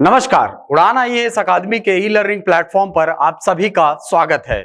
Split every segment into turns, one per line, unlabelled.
नमस्कार, उड़ान आईएएस अकादमी के ई लर्निंग प्लेटफॉर्म पर आप सभी का स्वागत है।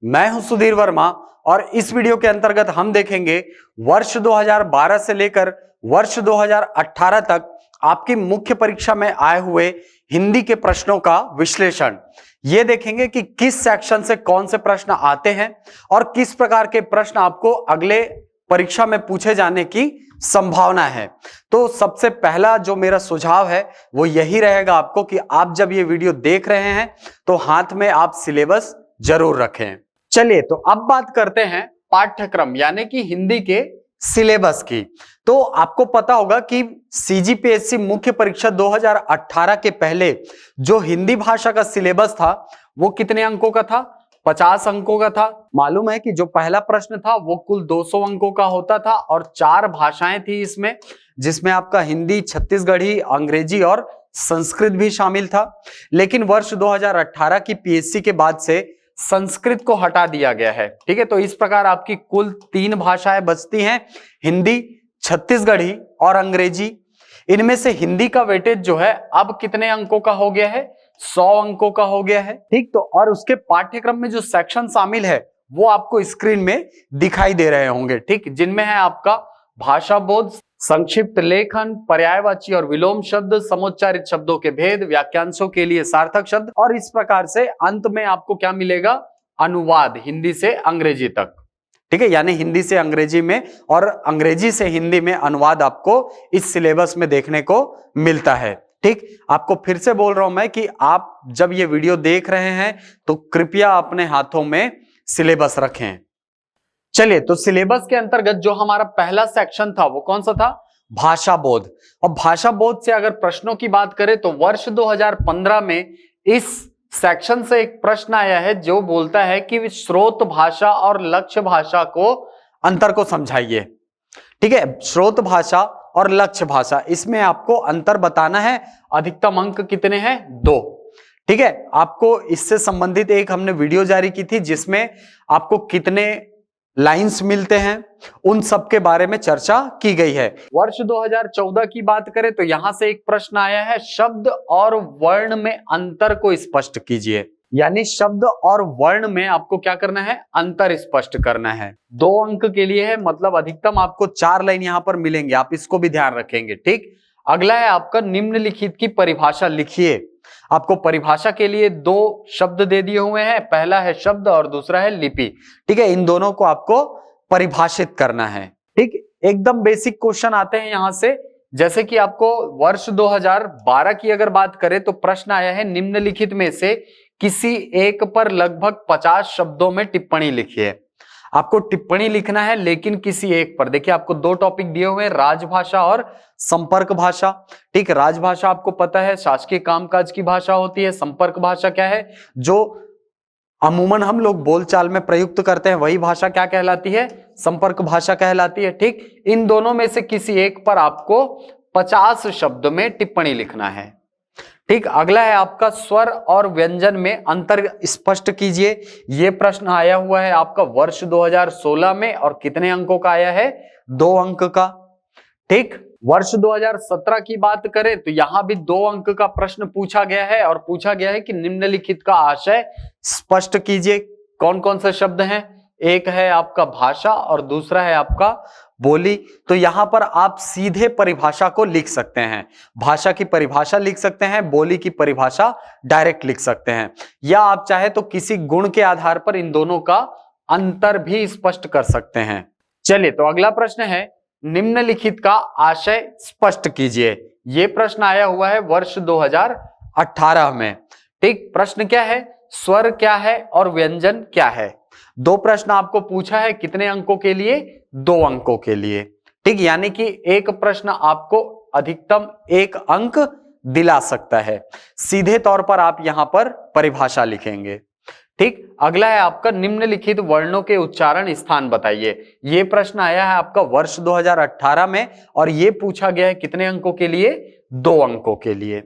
मैं हूं सुधीर वर्मा और इस वीडियो के अंतर्गत हम देखेंगे वर्ष 2012 से लेकर वर्ष 2018 तक आपकी मुख्य परीक्षा में आए हुए हिंदी के प्रश्नों का विश्लेषण। ये देखेंगे कि किस सेक्शन से कौन से प्रश्न आते हैं और किस प्रकार के प्रश्न आपको अगले परीक्षा में पूछे जाने की संभावना है। तो सबसे पहला जो मेरा सुझाव है वो यही रहेगा आपको कि आप जब ये वीडियो देख रहे हैं तो हाथ में आप सिलेबस जरूर रखें। चलिए तो अब बात करते हैं पाठ्यक्रम यानी कि हिंदी के सिलेबस की। तो आपको पता होगा कि सीजीपीएससी मुख्य परीक्षा 2018 के पहले जो हिंदी भाषा का सिलेबस था वो कितने अंकों का था? 50 अंकों का था। मालूम है कि जो पहला प्रश्न था वो कुल 200 अंकों का होता था और 4 भाषाएं थी इसमें, जिसमें आपका हिंदी, छत्तीसगढ़ी, अंग्रेजी और संस्कृत भी शामिल था। लेकिन वर्ष 2018 की पीएससी के बाद से संस्कृत को हटा दिया गया है। ठीक है, तो इस प्रकार आपकी कुल 3 भाषाएं बचती हैं, हिंदी, छत्तीसगढ़ी और अंग्रेजी। इनमें से हिंदी का वेटेज जो है अब कितने अंकों का हो गया है? 100 अंकों का हो गया है। ठीक, तो और उसके पाठ्यक्रम में जो सेक्शन शामिल है वो आपको स्क्रीन में दिखाई दे रहे होंगे। ठीक, जिनमें है आपका भाषा बोध, संक्षिप्त लेखन, पर्यायवाची और विलोम शब्द, समुच्चारित शब्दों के भेद, वाक्यांशों के लिए सार्थक शब्द और इस प्रकार से अंत में आपको क्या मिलेगा? अनुवाद हिंदी से अंग्रेजी तक। ठीक है, यानी हिंदी से अंग्रेजी में और अंग्रेजी से हिंदी में अनुवाद आपको इस सिलेबस में देखने को मिलता है। ठीक, आपको फिर से बोल रहा हूं मैं कि आप जब ये वीडियो देख रहे हैं तो कृपया अपने हाथों में सिलेबस रखें। चलिए, तो सिलेबस के अंतर्गत जो हमारा पहला सेक्शन था वो कौन सा था? भाषा बोध। और भाषा बोध से अगर प्रश्नों की बात करें तो वर्ष 2015 में इस सेक्शन से एक प्रश्न आया है जो बोलता है कि स्रोत भाषा और लक्ष्य भाषा को अंतर को समझाइए। ठीक है, स्रोत भाषा और लक्ष्य भाषा, इसमें आपको अंतर बताना है। अधिकतम अंक कितने हैं? 2। ठीक है, आपको इससे संबंधित एक हमने वीडियो जारी की थी जिसमें आपको कितने लाइंस मिलते हैं उन सब के बारे में चर्चा की गई है। वर्ष 2014 की बात करें तो यहां से एक प्रश्न आया है, शब्द और वर्ण में अंतर को स्पष्ट कीजिए। यानी शब्द और वर्ण में आपको क्या करना है? अंतर स्पष्ट करना है। 2 अंक के लिए है, मतलब अधिकतम आपको 4 लाइन यहां पर मिलेंगे, आप इसको भी ध्यान रखेंगे। ठीक, अगला है आपका निम्नलिखित की परिभाषा लिखिए। आपको परिभाषा के लिए 2 शब्द दे दिए हुए हैं, पहला है शब्द और दूसरा है लिपि। ठीक है, इन दोनों को आपको परिभाषित करना है। ठीक, एकदम बेसिक क्वेश्चन आते हैं यहां से। जैसे कि आपको वर्ष 2012 की अगर बात करें तो प्रश्न आया है, निम्नलिखित में से किसी एक पर लगभग 50 शब्दों में टिप्पणी लिखिए। आपको टिप्पणी लिखना है लेकिन किसी एक पर। देखिए, आपको 2 टॉपिक दिए हुए हैं, राजभाषा और संपर्क भाषा। ठीक, राजभाषा आपको पता है शासकीय कामकाज की भाषा होती है। संपर्क भाषा क्या है? जो अमूमन हम लोग बोलचाल में प्रयुक्त करते हैं वही भाषा क्या कहलाती है? संपर्क भाषा कहलाती है। ठीक, इन दोनों में से किसी एक पर आपको 50 शब्द में टिप्पणी लिखना है। ठीक, अगला है आपका स्वर और व्यंजन में अंतर स्पष्ट कीजिए। यह प्रश्न आया हुआ है आपका वर्ष 2016 में और कितने अंकों का आया है? 2 अंक का। ठीक, वर्ष 2017 की बात करें तो यहां भी 2 अंक का प्रश्न पूछा गया है और पूछा गया है कि निम्नलिखित का आशय स्पष्ट कीजिए। कौन कौन से शब्द हैं? एक है आपका भाषा और दूसरा है आपका बोली। तो यहां पर आप सीधे परिभाषा को लिख सकते हैं, भाषा की परिभाषा लिख सकते हैं, बोली की परिभाषा डायरेक्ट लिख सकते हैं, या आप चाहे तो किसी गुण के आधार पर इन दोनों का अंतर भी स्पष्ट कर सकते हैं। चलिए, तो अगला प्रश्न है, निम्नलिखित का आशय स्पष्ट कीजिए। यह प्रश्न आया हुआ है वर्ष 2018 में। ठीक, प्रश्न क्या है? स्वर क्या है और व्यंजन क्या है? 2 प्रश्न आपको पूछा है, कितने अंकों के लिए? 2 अंकों के लिए। ठीक, यानी कि एक प्रश्न आपको अधिकतम 1 अंक दिला सकता है। सीधे तौर पर आप यहां पर परिभाषा लिखेंगे। ठीक, अगला है आपका निम्नलिखित वर्णों के उच्चारण स्थान बताइए। यह प्रश्न आया है आपका वर्ष 2018 में और यह पूछा गया है कितने अंकों के लिए? 2 अंकों के लिए।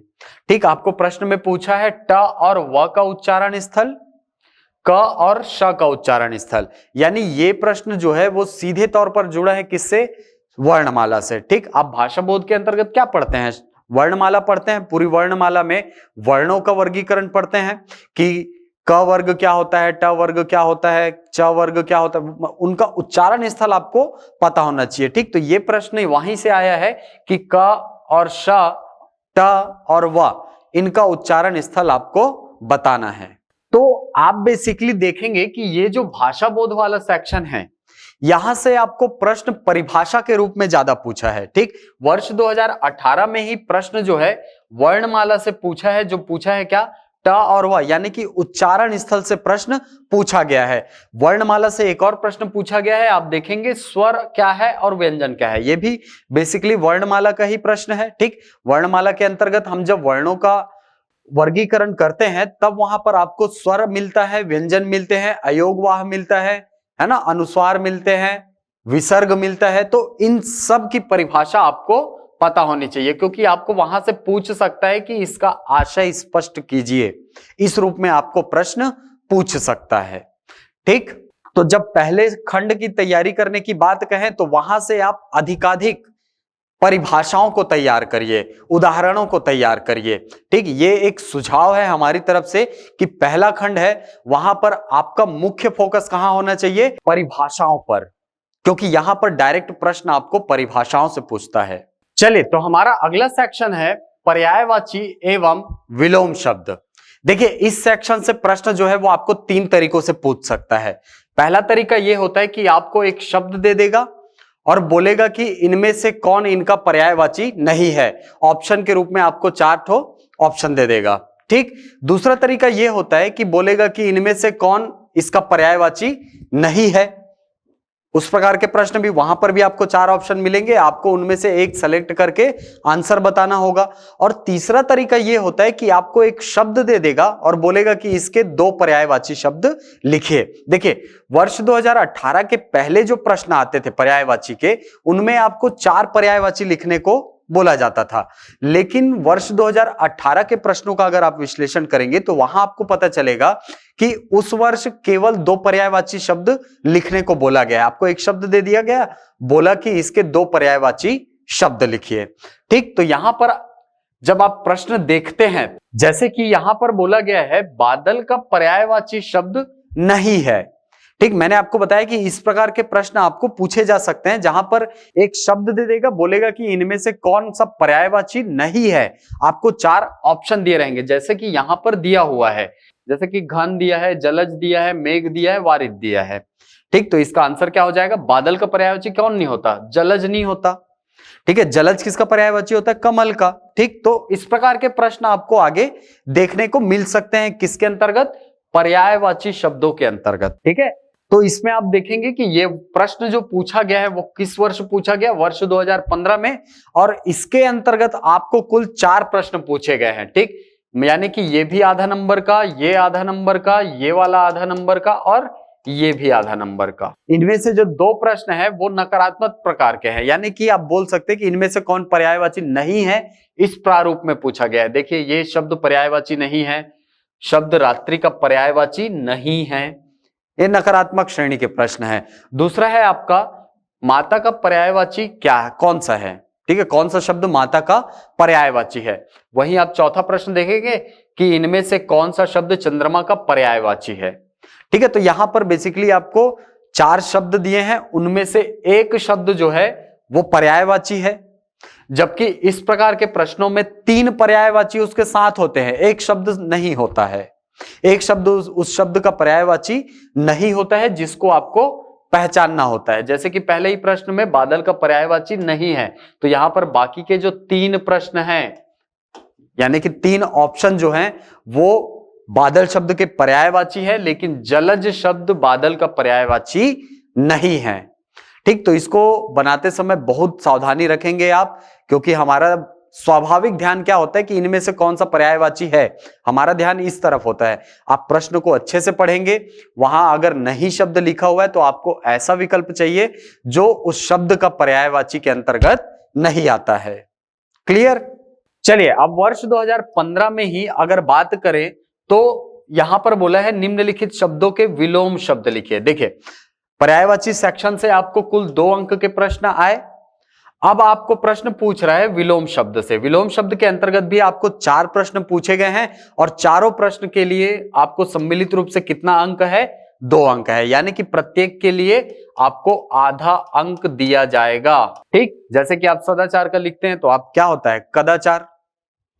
ठीक, आपको प्रश्न में पूछा है ट और व का उच्चारण स्थल, क और श का उच्चारण स्थल। यानी ये प्रश्न जो है वो सीधे तौर पर जुड़ा है किससे? वर्णमाला से। ठीक, आप भाषा बोध के अंतर्गत क्या पढ़ते हैं? वर्णमाला पढ़ते हैं, पूरी वर्णमाला में वर्णों का वर्गीकरण पढ़ते हैं कि क वर्ग क्या होता है, ट वर्ग क्या होता है, च वर्ग क्या होता है, उनका उच्चारण स्थल आपको पता होना चाहिए। ठीक, तो ये प्रश्न वहीं से आया है कि क और श, ट और व, इनका उच्चारण स्थल आपको बताना है। तो आप बेसिकली देखेंगे कि ये जो भाषा बोध वाला सेक्शन है, यहां से आपको प्रश्न परिभाषा के रूप में ज्यादा पूछा है। ठीक, वर्ष 2018 में ही प्रश्न जो है वर्णमाला से पूछा है, जो पूछा है क्या, ट और व, यानी कि उच्चारण स्थल से प्रश्न पूछा गया है। वर्णमाला से एक और प्रश्न पूछा गया है, आप देखेंगे स्वर क्या है और व्यंजन क्या है, ये भी बेसिकली वर्णमाला का ही प्रश्न है। ठीक, वर्णमाला के अंतर्गत हम जब वर्णों का वर्गीकरण करते हैं तब वहां पर आपको स्वर मिलता है, व्यंजन मिलते हैं, अयोगवाह मिलता है ना, अनुस्वार मिलते हैं, विसर्ग मिलता है। तो इन सब की परिभाषा आपको पता होनी चाहिए, क्योंकि आपको वहां से पूछ सकता है कि इसका आशय स्पष्ट कीजिए, इस रूप में आपको प्रश्न पूछ सकता है। ठीक, तो जब पहले खंड की तैयारी करने की बात कहें तो वहां से आप अधिकाधिक परिभाषाओं को तैयार करिए, उदाहरणों को तैयार करिए। ठीक, ये एक सुझाव है हमारी तरफ से कि पहला खंड है, वहां पर आपका मुख्य फोकस कहां होना चाहिए, परिभाषाओं पर, क्योंकि यहां पर डायरेक्ट प्रश्न आपको परिभाषाओं से पूछता है। चलिए, तो हमारा अगला सेक्शन है पर्यायवाची एवं विलोम शब्द। देखिए, इस सेक्शन से प्रश्न जो है वो आपको 3 तरीकों से पूछ सकता है। पहला तरीका यह होता है कि आपको एक शब्द दे देगा और बोलेगा कि इनमें से कौन इनका पर्यायवाची नहीं है, ऑप्शन के रूप में आपको 4 ठो ऑप्शन दे देगा। ठीक, दूसरा तरीका यह होता है कि बोलेगा कि इनमें से कौन इसका पर्यायवाची नहीं है, उस प्रकार के प्रश्न भी वहां पर भी आपको 4 ऑप्शन मिलेंगे, आपको उनमें से एक सेलेक्ट करके आंसर बताना होगा। और तीसरा तरीका यह होता है कि आपको एक शब्द दे देगा और बोलेगा कि इसके 2 पर्यायवाची शब्द लिखिए। देखिए, वर्ष 2018 के पहले जो प्रश्न आते थे पर्यायवाची के, उनमें आपको 4 पर्यायवाची लिखने को बोला जाता था, लेकिन वर्ष 2018 के प्रश्नों का अगर आप विश्लेषण करेंगे तो वहां आपको पता चलेगा कि उस वर्ष केवल 2 पर्यायवाची शब्द लिखने को बोला गया। आपको एक शब्द दे दिया गया, बोला कि इसके 2 पर्यायवाची शब्द लिखिए। ठीक, तो यहां पर जब आप प्रश्न देखते हैं, जैसे कि यहां पर बोला गया है बादल का पर्यायवाची शब्द नहीं है। ठीक, मैंने आपको बताया कि इस प्रकार के प्रश्न आपको पूछे जा सकते हैं, जहां पर एक शब्द दे देगा, बोलेगा कि इनमें से कौन सा पर्यायवाची नहीं है, आपको 4 ऑप्शन दिए रहेंगे, जैसे कि यहां पर दिया हुआ है, जैसे कि घन दिया है, जलज दिया है, मेघ दिया है, वारिद दिया है। ठीक, तो इसका आंसर क्या हो जाएगा, बादल का पर्यायवाची कौन नहीं होता, जलज नहीं होता। ठीक है, जलज किसका पर्यायवाची होता है, कमल का। ठीक, तो इस प्रकार के प्रश्न आपको आगे देखने को मिल सकते हैं, किसके अंतर्गत, पर्यायवाची शब्दों के अंतर्गत। ठीक है, तो इसमें आप देखेंगे कि ये प्रश्न जो पूछा गया है वो किस वर्ष पूछा गया, वर्ष 2015 में, और इसके अंतर्गत आपको कुल 4 प्रश्न पूछे गए हैं। ठीक, यानी कि ये भी आधा नंबर का, ये आधा नंबर का, ये वाला आधा नंबर का और ये भी आधा नंबर का। इनमें से जो 2 प्रश्न है वो नकारात्मक प्रकार के हैं, यानी कि आप बोल सकते हैं कि इनमें से कौन पर्यायवाची नहीं है, इस प्रारूप में पूछा गया है। देखिए, ये शब्द पर्यायवाची नहीं है, शब्द रात्रि का पर्यायवाची नहीं है, ये नकारात्मक श्रेणी के प्रश्न है। दूसरा है आपका माता का पर्यायवाची क्या है, कौन सा है। ठीक है, कौन सा शब्द माता का पर्यायवाची है। वहीं आप चौथा प्रश्न देखेंगे कि इनमें से कौन सा शब्द चंद्रमा का पर्यायवाची है। ठीक है, तो यहां पर बेसिकली आपको 4 शब्द दिए हैं, उनमें से एक शब्द जो है वो पर्यायवाची है, जबकि इस प्रकार के प्रश्नों में 3 पर्यायवाची उसके साथ होते हैं, एक शब्द नहीं होता है, एक शब्द उस शब्द का पर्यायवाची नहीं होता है, जिसको आपको पहचानना होता है। जैसे कि पहले ही प्रश्न में बादल का पर्यायवाची नहीं है, तो यहां पर बाकी के जो 3 प्रश्न हैं, यानी कि 3 ऑप्शन जो हैं वो बादल शब्द के पर्यायवाची है, लेकिन जलज शब्द बादल का पर्यायवाची नहीं है। ठीक, तो इसको बनाते समय बहुत सावधानी रखेंगे आप, क्योंकि हमारा स्वाभाविक ध्यान क्या होता है कि इनमें से कौन सा पर्यायवाची है, हमारा ध्यान इस तरफ होता है। आप प्रश्न को अच्छे से पढ़ेंगे, वहां अगर नहीं शब्द लिखा हुआ है तो आपको ऐसा विकल्प चाहिए जो उस शब्द का पर्यायवाची के अंतर्गत नहीं आता है। क्लियर। चलिए, अब वर्ष 2015 में ही अगर बात करें तो यहां पर बोला है निम्नलिखित शब्दों के विलोम शब्द लिखिए। देखिए, पर्यायवाची सेक्शन से आपको कुल 2 अंक के प्रश्न आए। अब आपको प्रश्न पूछ रहा है विलोम शब्द से। विलोम शब्द के अंतर्गत भी आपको 4 प्रश्न पूछे गए हैं और चारों प्रश्न के लिए आपको सम्मिलित रूप से कितना अंक है? 2 अंक है, यानी कि प्रत्येक के लिए आपको आधा अंक दिया जाएगा। ठीक, जैसे कि आप सदाचार का लिखते हैं तो आप क्या होता है? कदाचार।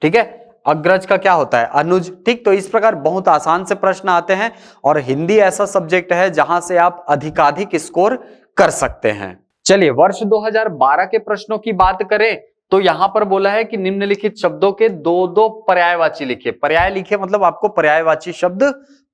ठीक है, अग्रज का क्या होता है? अनुज। ठीक, तो इस प्रकार बहुत आसान से प्रश्न आते हैं और हिंदी ऐसा सब्जेक्ट है जहां से आप अधिकाधिक स्कोर कर सकते हैं। चलिए, वर्ष 2012 के प्रश्नों की बात करें तो यहां पर बोला है कि निम्नलिखित शब्दों के 2-2 पर्यायवाची लिखिए। पर्याय लिखिए मतलब आपको पर्यायवाची शब्द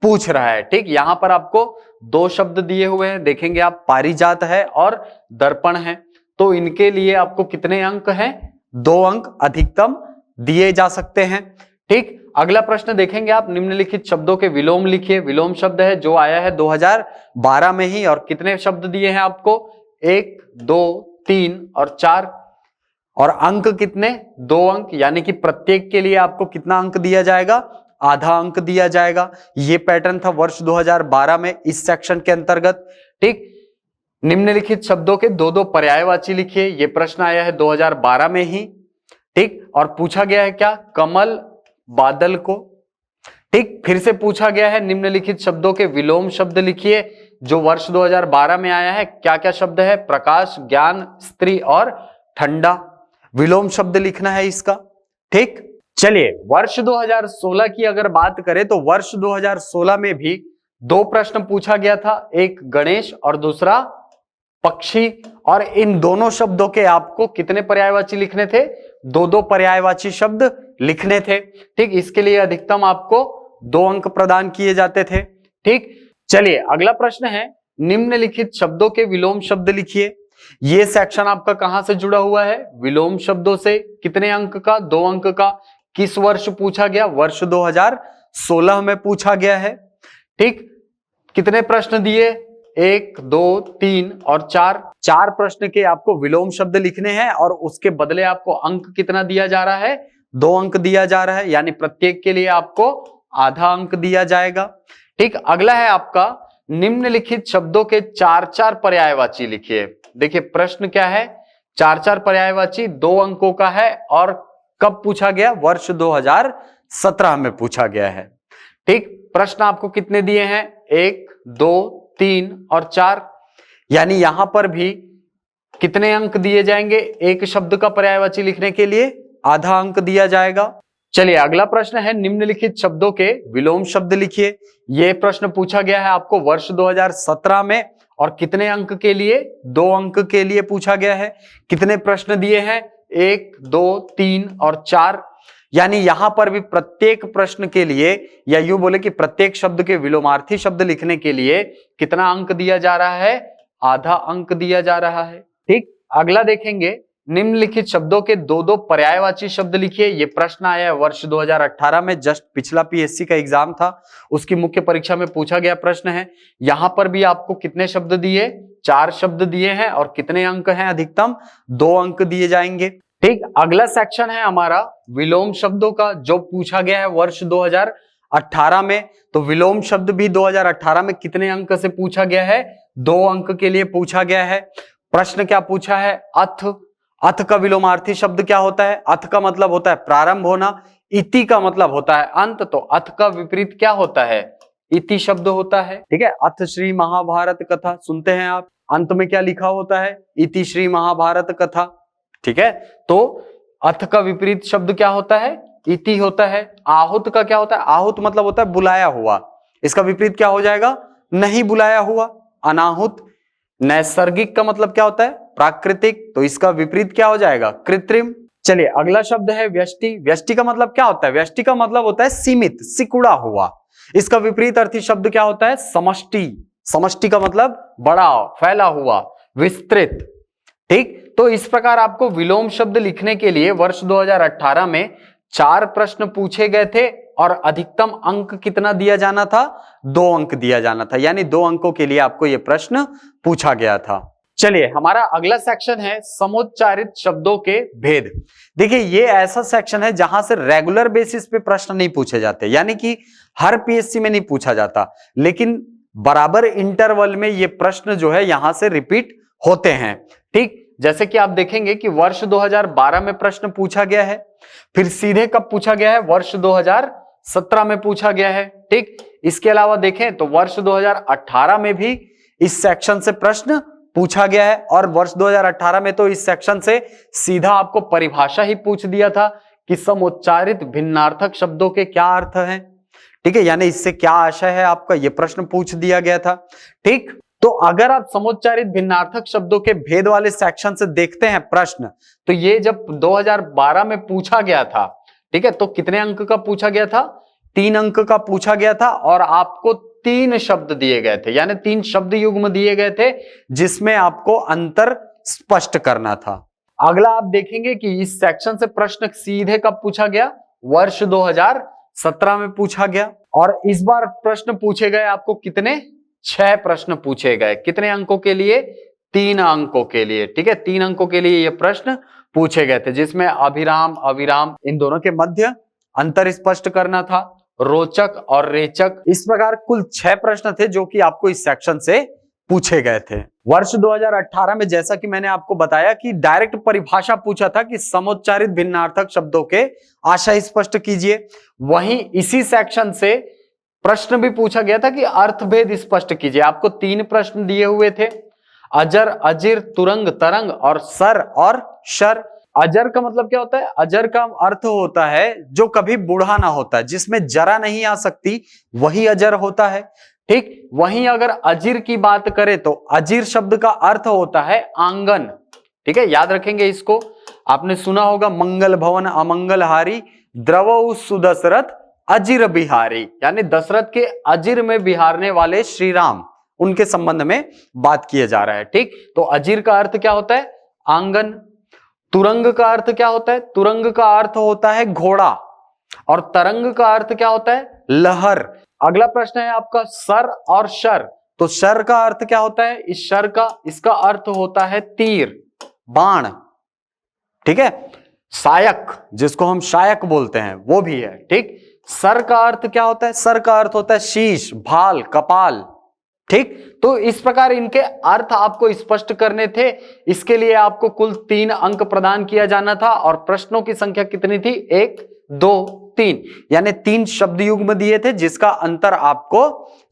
पूछ रहा है। ठीक, यहां पर आपको 2 शब्द दिए हुए हैं, देखेंगे आप, पारिजात है और दर्पण है। तो इनके लिए आपको कितने अंक हैं? 2 अंक अधिकतम दिए जा सकते हैं। ठीक, अगला प्रश्न देखेंगे आप, निम्नलिखित शब्दों के विलोम लिखिए। विलोम शब्द है जो आया है 2012 में ही, और कितने शब्द दिए हैं आपको? 1, 2, 3 और 4। और अंक कितने? 2 अंक, यानी कि प्रत्येक के लिए आपको कितना अंक दिया जाएगा? आधा अंक दिया जाएगा। ये पैटर्न था वर्ष 2012 में इस सेक्शन के अंतर्गत। ठीक, निम्नलिखित शब्दों के 2-2 पर्यायवाची लिखिए। ये प्रश्न आया है 2012 में ही। ठीक, और पूछा गया है क्या? कमल, बादल को। ठीक, फिर से पूछा गया है निम्नलिखित शब्दों के विलोम शब्द लिखिए, जो वर्ष 2012 में आया है। क्या क्या शब्द है? प्रकाश, ज्ञान, स्त्री और ठंडा। विलोम शब्द लिखना है इसका। ठीक, चलिए, वर्ष 2016 की अगर बात करें तो वर्ष 2016 में भी 2 प्रश्न पूछा गया था, एक गणेश और दूसरा पक्षी। और इन दोनों शब्दों के आपको कितने पर्यायवाची लिखने थे? 2-2 पर्यायवाची शब्द लिखने थे। ठीक, इसके लिए अधिकतम आपको 2 अंक प्रदान किए जाते थे। ठीक, चलिए, अगला प्रश्न है, निम्नलिखित शब्दों के विलोम शब्द लिखिए। ये सेक्शन आपका कहां से जुड़ा हुआ है? विलोम शब्दों से। कितने अंक का? 2 अंक का। किस वर्ष पूछा गया? वर्ष 2016 में पूछा गया है। ठीक, कितने प्रश्न दिए? 1, 2, 3 और 4। 4 प्रश्न के आपको विलोम शब्द लिखने हैं और उसके बदले आपको अंक कितना दिया जा रहा है? 2 अंक दिया जा रहा है, यानी प्रत्येक के लिए आपको आधा अंक दिया जाएगा। ठीक, अगला है आपका, निम्नलिखित शब्दों के 4-4 पर्यायवाची लिखिए। देखिए प्रश्न क्या है? 4-4 पर्यायवाची 2 अंकों का है और कब पूछा गया? वर्ष 2017 में पूछा गया है। ठीक, प्रश्न आपको कितने दिए हैं? 1, 2, 3 और 4, यानी यहां पर भी कितने अंक दिए जाएंगे? एक शब्द का पर्यायवाची लिखने के लिए आधा अंक दिया जाएगा। चलिए, अगला प्रश्न है, निम्नलिखित शब्दों के विलोम शब्द लिखिए। यह प्रश्न पूछा गया है आपको वर्ष 2017 में और कितने अंक के लिए? 2 अंक के लिए पूछा गया है। कितने प्रश्न दिए हैं? 1, 2, 3 और 4, यानी यहां पर भी प्रत्येक प्रश्न के लिए, या यूं बोले कि प्रत्येक शब्द के विलोमार्थी शब्द लिखने के लिए कितना अंक दिया जा रहा है? आधा अंक दिया जा रहा है। ठीक, अगला देखेंगे, निम्नलिखित शब्दों के 2-2 पर्यायवाची शब्द लिखिए। यह प्रश्न आया है वर्ष 2018 में, जस्ट पिछला पीएससी का एग्जाम था, उसकी मुख्य परीक्षा में पूछा गया प्रश्न है। यहां पर भी आपको कितने शब्द दिए? 4 शब्द दिए हैं और कितने अंक हैं? अधिकतम 2 अंक दिए जाएंगे। ठीक, अगला सेक्शन है हमारा विलोम शब्दों का, जो पूछा गया है वर्ष 2018 में। तो विलोम शब्द भी 2018 में कितने अंक से पूछा गया है? 2 अंक के लिए पूछा गया है। प्रश्न क्या पूछा है? अथ। अथ का विलोमार्थी शब्द क्या होता है? अथ का मतलब होता है प्रारंभ होना, इति का मतलब होता है अंत, तो अथ का विपरीत क्या होता है? इति शब्द होता है। ठीक है, अथ श्री महाभारत कथा सुनते हैं आप, अंत में क्या लिखा होता है? इति श्री महाभारत कथा। ठीक है, तो अथ का विपरीत शब्द क्या होता है? इति होता है। आहुत का क्या होता है? आहुत मतलब होता है बुलाया हुआ, इसका विपरीत क्या हो जाएगा? नहीं बुलाया हुआ, अनाहुत। नैसर्गिक का मतलब क्या होता है? प्राकृतिक, तो इसका विपरीत क्या हो जाएगा? कृत्रिम। चलिए, अगला शब्द है व्यष्टि। व्यष्टि का मतलब क्या होता है? व्यष्टि का मतलब होता है सीमित, सिकुड़ा हुआ। इसका विपरीत अर्थी शब्द क्या होता है? समष्टि। समष्टि का मतलब बड़ा, फैला हुआ, विस्तृत। ठीक, तो इस प्रकार आपको विलोम शब्द लिखने के लिए वर्ष 2018 में 4 प्रश्न पूछे गए थे और अधिकतम अंक कितना दिया जाना था? 2 अंक दिया जाना था, यानी 2 अंकों के लिए आपको यह प्रश्न पूछा गया था। चलिए, हमारा अगला सेक्शन है समुच्चारित शब्दों के भेद। देखिए, ये ऐसा सेक्शन है जहां से रेगुलर बेसिस पे प्रश्न नहीं पूछे जाते, यानी कि हर पीएससी में नहीं पूछा जाता, लेकिन बराबर इंटरवल में ये प्रश्न जो है यहां से रिपीट होते हैं। ठीक, जैसे कि आप देखेंगे कि वर्ष 2012 में प्रश्न पूछा गया है, फिर सीधे कब पूछा गया है, वर्ष 2017 में पूछा गया है। ठीक, इसके अलावा देखें तो वर्ष 2018 में भी इस सेक्शन से प्रश्न पूछा गया है, और वर्ष 2018 में तो इस सेक्शन से सीधा आपको परिभाषा ही पूछ दिया था कि समुच्चारित भिन्नार्थक शब्दों के क्या अर्थ हैं। ठीक है, यानी इससे क्या आशय है आपका, यह प्रश्न पूछ दिया गया था। ठीक, तो अगर आप समुच्चारित भिन्नार्थक शब्दों के भेद वाले सेक्शन से देखते हैं प्रश्न, तो ये जब 2012 में पूछा गया था, ठीक है, तो कितने अंक का पूछा गया था, 3 अंक का पूछा गया था, और आपको 3 शब्द दिए गए थे, यानी 3 शब्द युग्म दिए गए थे जिसमें आपको अंतर स्पष्ट करना था। अगला आप देखेंगे कि इस सेक्शन से प्रश्न सीधे कब पूछा गया, वर्ष 2017 में पूछा गया, और इस बार प्रश्न पूछे गए आपको कितने, 6 प्रश्न पूछे गए। कितने अंकों के लिए, 3 अंकों के लिए। ठीक है, 3 अंकों के लिए ये प्रश्न पूछे गए थे, जिसमें अभिराम अविराम इन दोनों के मध्य अंतर स्पष्ट करना था, रोचक और रेचक। इस प्रकार कुल 6 प्रश्न थे जो कि आपको इस सेक्शन से पूछे गए थे। वर्ष 2018 में जैसा कि मैंने आपको बताया कि डायरेक्ट परिभाषा पूछा था कि समुच्चारित भिन्नार्थक शब्दों के आशय स्पष्ट कीजिए। वहीं इसी सेक्शन से प्रश्न भी पूछा गया था कि अर्थभेद स्पष्ट कीजिए। आपको 3 प्रश्न दिए हुए थे, अजर, अजिर, तुरंग, तरंग और सर और शर। अजर का मतलब क्या होता है, अजर का अर्थ होता है जो कभी बूढ़ा ना होता है, जिसमें जरा नहीं आ सकती, वही अजर होता है। ठीक, वहीं अगर अजिर की बात करें तो अजिर शब्द का अर्थ होता है आंगन। ठीक है, याद रखेंगे इसको, आपने सुना होगा मंगल भवन अमंगलहारी द्रवउ सुदशरथ अजिर बिहारी, यानी दशरथ के अजिर में बिहारने वाले श्री राम, उनके संबंध में बात किया जा रहा है। ठीक, तो अजिर का अर्थ क्या होता है, आंगन। तुरंग का अर्थ क्या होता है, तुरंग का अर्थ होता है घोड़ा, और तरंग का अर्थ क्या होता है, लहर। अगला प्रश्न है आपका सर और शर। तो शर का अर्थ क्या होता है, इस शर का, इसका अर्थ होता है तीर, बाण। ठीक है, शायक, जिसको हम शायक बोलते हैं, वो भी है। ठीक, सर का अर्थ क्या होता है, सर का अर्थ होता है शीश, भाल, कपाल। ठीक, तो इस प्रकार इनके अर्थ आपको स्पष्ट करने थे। इसके लिए आपको कुल 3 अंक प्रदान किया जाना था, और प्रश्नों की संख्या कितनी थी, 1 2 3, यानी 3 शब्द युग्म दिए थे जिसका अंतर आपको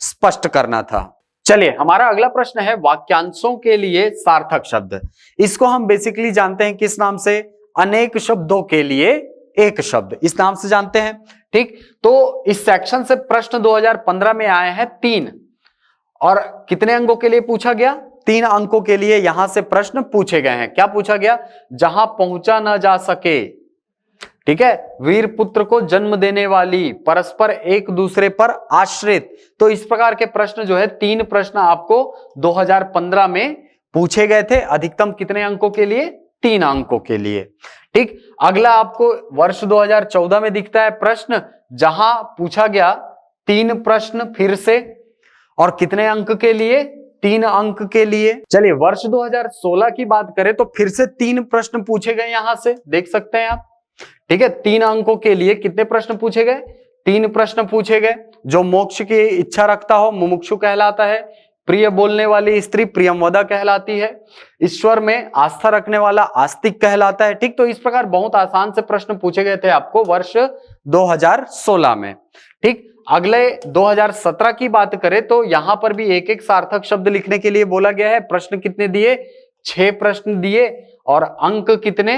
स्पष्ट करना था। चलिए, हमारा अगला प्रश्न है वाक्यांशों के लिए सार्थक शब्द। इसको हम बेसिकली जानते हैं किस नाम से, अनेक शब्दों के लिए एक शब्द, इस नाम से जानते हैं। ठीक, तो इस सेक्शन से प्रश्न 2015 में आए हैं 3, और कितने अंकों के लिए पूछा गया, 3 अंकों के लिए यहां से प्रश्न पूछे गए हैं। क्या पूछा गया, जहां पहुंचा ना जा सके, ठीक है, वीर पुत्र को जन्म देने वाली, परस्पर एक दूसरे पर आश्रित। तो इस प्रकार के प्रश्न जो है, 3 प्रश्न आपको 2015 में पूछे गए थे। अधिकतम कितने अंकों के लिए, 3 अंकों के लिए। ठीक, अगला आपको वर्ष 2014 में दिखता है प्रश्न, जहां पूछा गया 3 प्रश्न फिर से, और कितने अंक के लिए, 3 अंक के लिए। चलिए, वर्ष 2016 की बात करें तो फिर से 3 प्रश्न पूछे गए, यहां से देख सकते हैं आप। ठीक है, 3 अंकों के लिए कितने प्रश्न पूछे गए, 3 प्रश्न पूछे गए। जो मोक्ष की इच्छा रखता हो मुमुक्षु कहलाता है, प्रिय बोलने वाली स्त्री प्रियमवदा कहलाती है, ईश्वर में आस्था रखने वाला आस्तिक कहलाता है। ठीक, तो इस प्रकार बहुत आसान से प्रश्न पूछे गए थे आपको वर्ष 2016 में। ठीक, अगले 2017 की बात करें तो यहां पर भी एक एक सार्थक शब्द लिखने के लिए बोला गया है। प्रश्न कितने दिए, 6 प्रश्न दिए, और अंक कितने,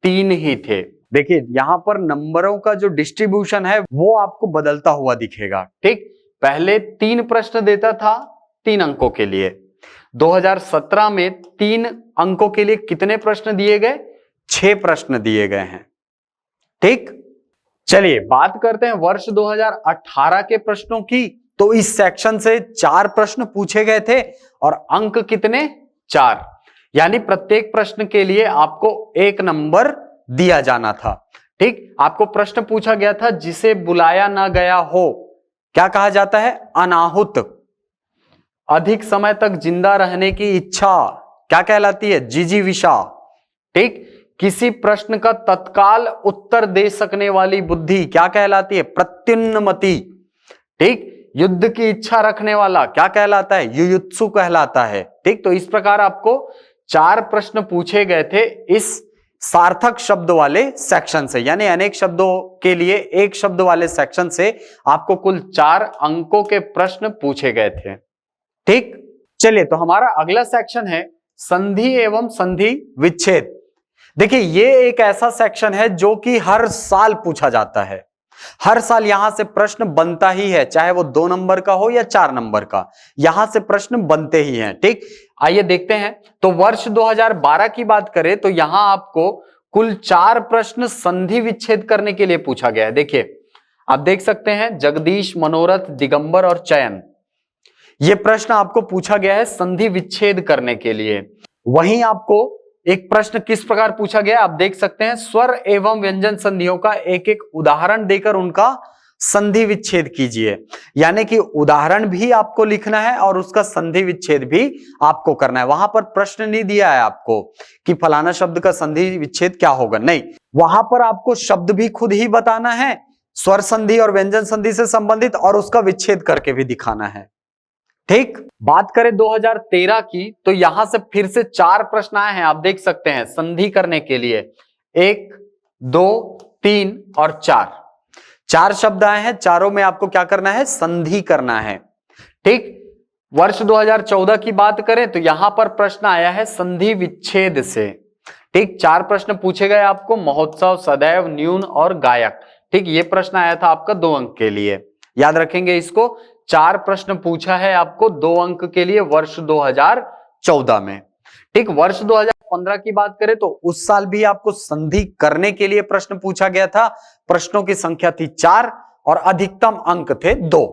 3 ही थे। देखिए, यहां पर नंबरों का जो डिस्ट्रीब्यूशन है वो आपको बदलता हुआ दिखेगा। ठीक, पहले 3 प्रश्न देता था 3 अंकों के लिए, 2017 में 3 अंकों के लिए कितने प्रश्न दिए गए, 6 प्रश्न दिए गए हैं। ठीक, चलिए बात करते हैं वर्ष 2018 के प्रश्नों की। तो इस सेक्शन से 4 प्रश्न पूछे गए थे, और अंक कितने, 4, यानी प्रत्येक प्रश्न के लिए आपको 1 नंबर दिया जाना था। ठीक, आपको प्रश्न पूछा गया था, जिसे बुलाया ना गया हो क्या कहा जाता है, अनाहुत। अधिक समय तक जिंदा रहने की इच्छा क्या कहलाती है, जिजीविषा। ठीक, किसी प्रश्न का तत्काल उत्तर दे सकने वाली बुद्धि क्या कहलाती है, प्रत्युन्नमति। ठीक, युद्ध की इच्छा रखने वाला क्या कहलाता है, युयुत्सु कहलाता है। ठीक, तो इस प्रकार आपको 4 प्रश्न पूछे गए थे इस सार्थक शब्द वाले सेक्शन से, यानी अनेक शब्दों के लिए एक शब्द वाले सेक्शन से आपको कुल 4 अंकों के प्रश्न पूछे गए थे। ठीक, चलिए तो हमारा अगला सेक्शन है संधि एवं संधि विच्छेद। देखिए ये एक ऐसा सेक्शन है जो कि हर साल पूछा जाता है, हर साल यहां से प्रश्न बनता ही है, चाहे वो 2 नंबर का हो या 4 नंबर का, यहां से प्रश्न बनते ही हैं। ठीक, आइए देखते हैं। तो वर्ष 2012 की बात करें तो यहां आपको कुल 4 प्रश्न संधि विच्छेद करने के लिए पूछा गया है। देखिए आप देख सकते हैं जगदीश, मनोरथ, दिगंबर और चयन, ये प्रश्न आपको पूछा गया है संधि विच्छेद करने के लिए। वहीं आपको एक प्रश्न किस प्रकार पूछा गया आप देख सकते हैं, स्वर एवं व्यंजन संधियों का एक एक उदाहरण देकर उनका संधि विच्छेद कीजिए। यानी कि उदाहरण भी आपको लिखना है और उसका संधि विच्छेद भी आपको करना है। वहां पर प्रश्न नहीं दिया है आपको कि फलाना शब्द का संधि विच्छेद क्या होगा, नहीं, वहां पर आपको शब्द भी खुद ही बताना है, स्वर संधि और व्यंजन संधि से संबंधित, और उसका विच्छेद करके भी दिखाना है। ठीक, बात करें 2013 की तो यहां से फिर से 4 प्रश्न आए हैं, आप देख सकते हैं संधि करने के लिए 1, 2, 3 और 4 शब्द आए हैं, चारों में आपको क्या करना है, संधि करना है। ठीक, वर्ष 2014 की बात करें तो यहां पर प्रश्न आया है संधि विच्छेद से। ठीक, 4 प्रश्न पूछे गए आपको, महोत्सव, सदैव, न्यून और गायक। ठीक, ये प्रश्न आया था आपका 2 अंक के लिए, याद रखेंगे इसको। 4 प्रश्न पूछा है आपको 2 अंक के लिए वर्ष 2014 में। ठीक, वर्ष 2015 की बात करें तो उस साल भी आपको संधि करने के लिए प्रश्न पूछा गया था। प्रश्नों की संख्या थी 4 और अधिकतम अंक थे 2।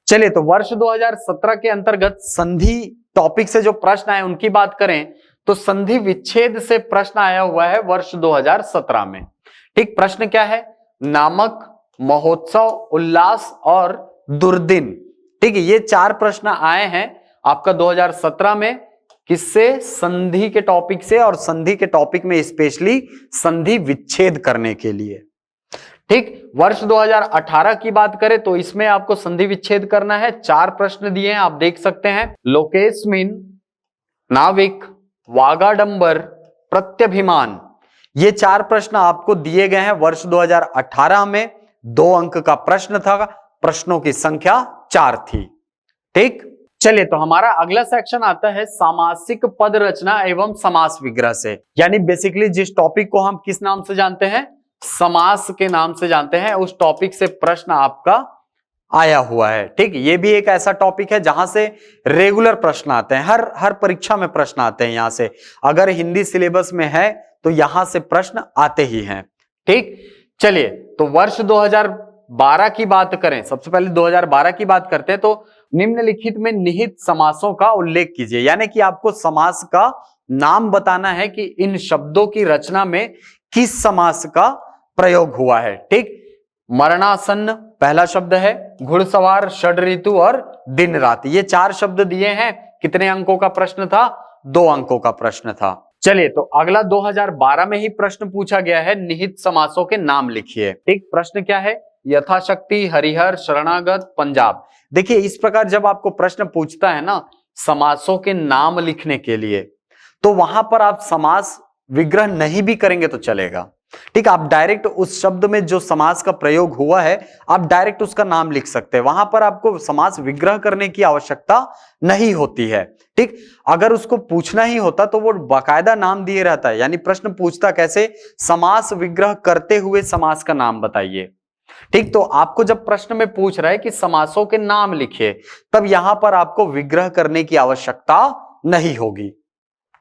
चलिए तो वर्ष 2017 के अंतर्गत संधि टॉपिक से जो प्रश्न आए उनकी बात करें तो संधि विच्छेद से प्रश्न आया हुआ है वर्ष 2017 में। ठीक, प्रश्न क्या है, नामक, महोत्सव, उल्लास और दुर्दिन। ठीक है, ये 4 प्रश्न आए हैं आपका 2017 में, किससे, संधि के टॉपिक से, और संधि के टॉपिक में स्पेशली संधि विच्छेद करने के लिए। ठीक, वर्ष 2018 की बात करें तो इसमें आपको संधि विच्छेद करना है। 4 प्रश्न दिए हैं, आप देख सकते हैं, लोकेस्मिन, नाविक, वागाडंबर, प्रत्यभिमान, ये 4 प्रश्न आपको दिए गए हैं वर्ष 2018 में। 2 अंक का प्रश्न था, प्रश्नों की संख्या 4 थी। ठीक, चलिए तो हमारा अगला सेक्शन आता है सामासिक पद रचना एवं समास विग्रह से। यानी बेसिकली जिस टॉपिक को हम किस नाम से जानते हैं, समास के नाम से जानते हैं, उस टॉपिक से प्रश्न आपका आया हुआ है। ठीक, ये भी एक ऐसा टॉपिक है जहां से रेगुलर प्रश्न आते हैं, हर परीक्षा में प्रश्न आते हैं। यहां से अगर हिंदी सिलेबस में है तो यहां से प्रश्न आते ही हैं। ठीक, चलिए तो वर्ष 2012 की बात करें, सबसे पहले 2012 की बात करते हैं तो निम्नलिखित में निहित समासों का उल्लेख कीजिए। यानी कि आपको समास का नाम बताना है कि इन शब्दों की रचना में किस समास का प्रयोग हुआ है। ठीक, मरणासन्न पहला शब्द है, घुड़सवार, षड ऋतु और दिन रात, ये 4 शब्द दिए हैं। कितने अंकों का प्रश्न था, 2 अंकों का प्रश्न था। चलिए तो अगला 2012 में ही प्रश्न पूछा गया है, निहित समासों के नाम लिखिए। ठीक, प्रश्न क्या है, यथाशक्ति, हरिहर, शरणागत, पंजाब। देखिए इस प्रकार जब आपको प्रश्न पूछता है ना समासों के नाम लिखने के लिए, तो वहां पर आप समास विग्रह नहीं भी करेंगे तो चलेगा। ठीक, आप डायरेक्ट उस शब्द में जो समास का प्रयोग हुआ है आप डायरेक्ट उसका नाम लिख सकते हैं, वहां पर आपको समास विग्रह करने की आवश्यकता नहीं होती है। ठीक, अगर उसको पूछना ही होता तो वो बाकायदा नाम दिए रहता है। यानी प्रश्न पूछता कैसे, समास विग्रह करते हुए समास का नाम बताइए। ठीक, तो आपको जब प्रश्न में पूछ रहा है कि समासों के नाम लिखिए, तब यहां पर आपको विग्रह करने की आवश्यकता नहीं होगी।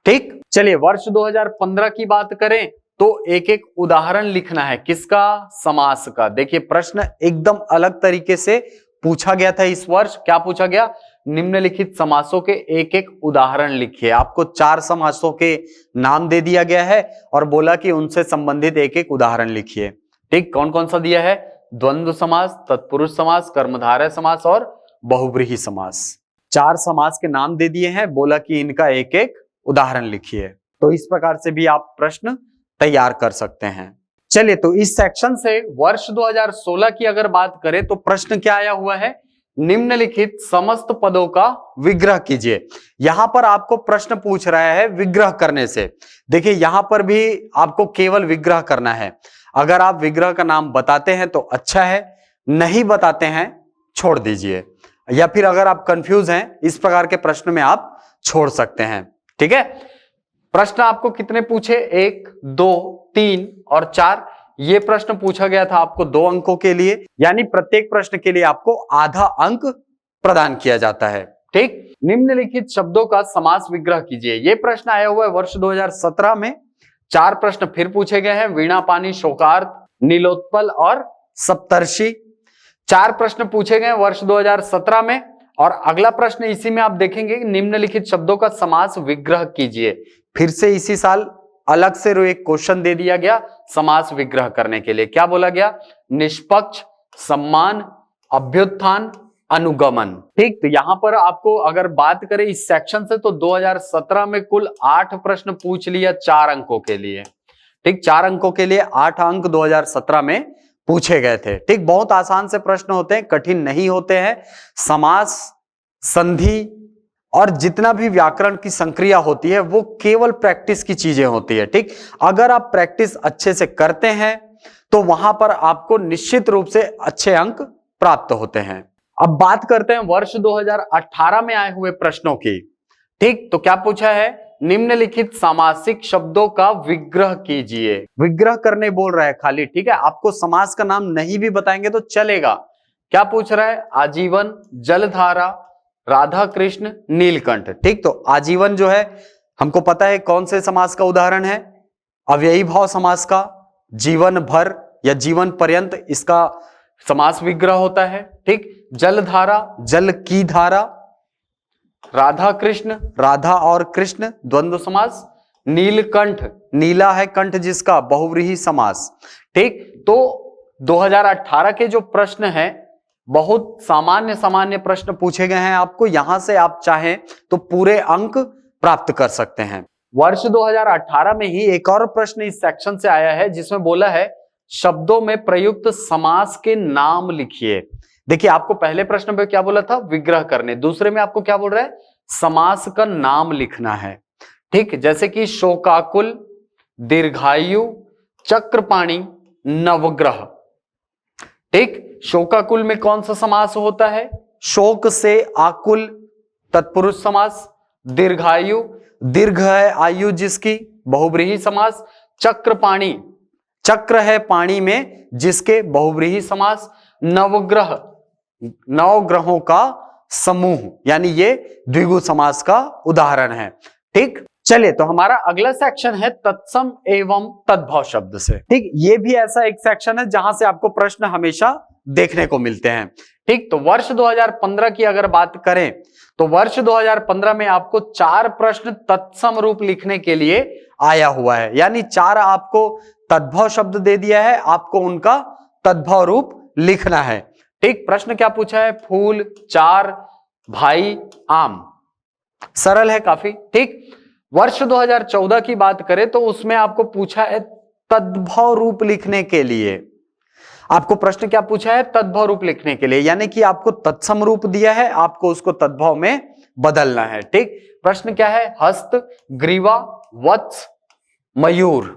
ठीक, चलिए वर्ष 2015 की बात करें तो एक एक उदाहरण लिखना है, किसका, समास का। देखिए प्रश्न एकदम अलग तरीके से पूछा गया था इस वर्ष। क्या पूछा गया, निम्नलिखित समासों के एक एक उदाहरण लिखिए। आपको 4 समासों के नाम दे दिया गया है और बोला कि उनसे संबंधित एक एक उदाहरण लिखिए। ठीक, कौन कौन सा दिया है, द्वंद्व समास, तत्पुरुष समास, कर्मधारय समास और बहुव्रीहि समास। 4 समास के नाम दे दिए हैं, बोला कि इनका एक एक उदाहरण लिखिए। तो इस प्रकार से भी आप प्रश्न तैयार कर सकते हैं। चलिए तो इस सेक्शन से वर्ष 2016 की अगर बात करें तो प्रश्न क्या आया हुआ है, निम्नलिखित समस्त पदों का विग्रह कीजिए। यहां पर आपको प्रश्न पूछ रहा है विग्रह करने से। देखिए यहां पर भी आपको केवल विग्रह करना है। अगर आप विग्रह का नाम बताते हैं तो अच्छा है, नहीं बताते हैं छोड़ दीजिए, या फिर अगर आप कंफ्यूज हैं इस प्रकार के प्रश्न में आप छोड़ सकते हैं। ठीक है, प्रश्न आपको कितने पूछे, 1, 2, 3 और 4। ये प्रश्न पूछा गया था आपको 2 अंकों के लिए, यानी प्रत्येक प्रश्न के लिए आपको आधा अंक प्रदान किया जाता है। ठीक, निम्नलिखित शब्दों का समास विग्रह कीजिए। ये प्रश्न आया हुआ है वर्ष 2017 में। 4 प्रश्न फिर पूछे गए हैं, वीणा पानी, शोकार्त, नीलोत्पल और सप्तर्षि। 4 प्रश्न पूछे गए वर्ष 2017 में। और अगला प्रश्न इसी में आप देखेंगे, निम्नलिखित शब्दों का समास विग्रह कीजिए। फिर से इसी साल अलग से एक क्वेश्चन दे दिया गया समास विग्रह करने के लिए। क्या बोला गया, निष्पक्ष, सम्मान, अभ्युत्थान, अनुगमन। ठीक, तो यहां पर आपको अगर बात करें इस सेक्शन से तो 2017 में कुल 8 प्रश्न पूछ लिया 4 अंकों के लिए। ठीक, 4 अंकों के लिए 8 अंक 2017 में पूछे गए थे। ठीक, बहुत आसान से प्रश्न होते हैं, कठिन नहीं होते हैं। समास, संधि और जितना भी व्याकरण की संक्रिया होती है वो केवल प्रैक्टिस की चीजें होती है। ठीक, अगर आप प्रैक्टिस अच्छे से करते हैं तो वहां पर आपको निश्चित रूप से अच्छे अंक प्राप्त होते हैं। अब बात करते हैं वर्ष 2018 में आए हुए प्रश्नों की। ठीक, तो क्या पूछा है, निम्नलिखित सामासिक शब्दों का विग्रह कीजिए। विग्रह करने बोल रहा है खाली। ठीक है, आपको समास का नाम नहीं भी बताएंगे तो चलेगा। क्या पूछ रहा है, आजीवन, जलधारा, राधा कृष्ण, नीलकंठ। ठीक, तो आजीवन जो है हमको पता है कौन से समास का उदाहरण है, अव्ययी भाव समास का। जीवन भर या जीवन पर्यंत इसका समास विग्रह होता है। ठीक, जलधारा, जल की धारा। राधा कृष्ण, राधा और कृष्ण द्वंद्व समास। नीलकंठ, नीला है कंठ जिसका, बहुव्रीहि समास। ठीक, तो 2018 के जो प्रश्न हैं बहुत सामान्य सामान्य प्रश्न पूछे गए हैं आपको। यहां से आप चाहें तो पूरे अंक प्राप्त कर सकते हैं। वर्ष 2018 में ही एक और प्रश्न इस सेक्शन से आया है जिसमें बोला है शब्दों में प्रयुक्त समास के नाम लिखिए। देखिए आपको पहले प्रश्न में क्या बोला था, विग्रह करने। दूसरे में आपको क्या बोल रहा है, समास का नाम लिखना है। ठीक, जैसे कि शोकाकुल, दीर्घायु, चक्रपाणी, नवग्रह। ठीक, शोकाकुल में कौन सा समास होता है, शोक से आकुल, तत्पुरुष समास। दीर्घायु, दीर्घ है आयु जिसकी, बहुव्रीहि समास। चक्रपाणी, चक्र है पाणी में जिसके, बहुव्रीहि समास। नवग्रह, नौ ग्रहों का समूह, यानी ये द्विगु समास का उदाहरण है। ठीक, चलिए तो हमारा अगला सेक्शन है तत्सम एवं तद्भव शब्द से। ठीक, ये भी ऐसा एक सेक्शन है जहां से आपको प्रश्न हमेशा देखने को मिलते हैं। ठीक, तो वर्ष 2015 की अगर बात करें तो वर्ष 2015 में आपको 4 प्रश्न तत्सम रूप लिखने के लिए आया हुआ है, यानी 4 आपको तद्भव शब्द दे दिया है, आपको उनका तद्भव रूप लिखना है। ठीक, प्रश्न क्या पूछा है, फूल, 4, भाई, आम। सरल है काफी। ठीक, वर्ष 2014 की बात करें तो उसमें आपको पूछा है तद्भव रूप लिखने के लिए। आपको प्रश्न क्या पूछा है, तद्भव रूप लिखने के लिए, यानी कि आपको तत्सम रूप दिया है, आपको उसको तद्भव में बदलना है। ठीक, प्रश्न क्या है, हस्त, ग्रीवा, वत्स, मयूर।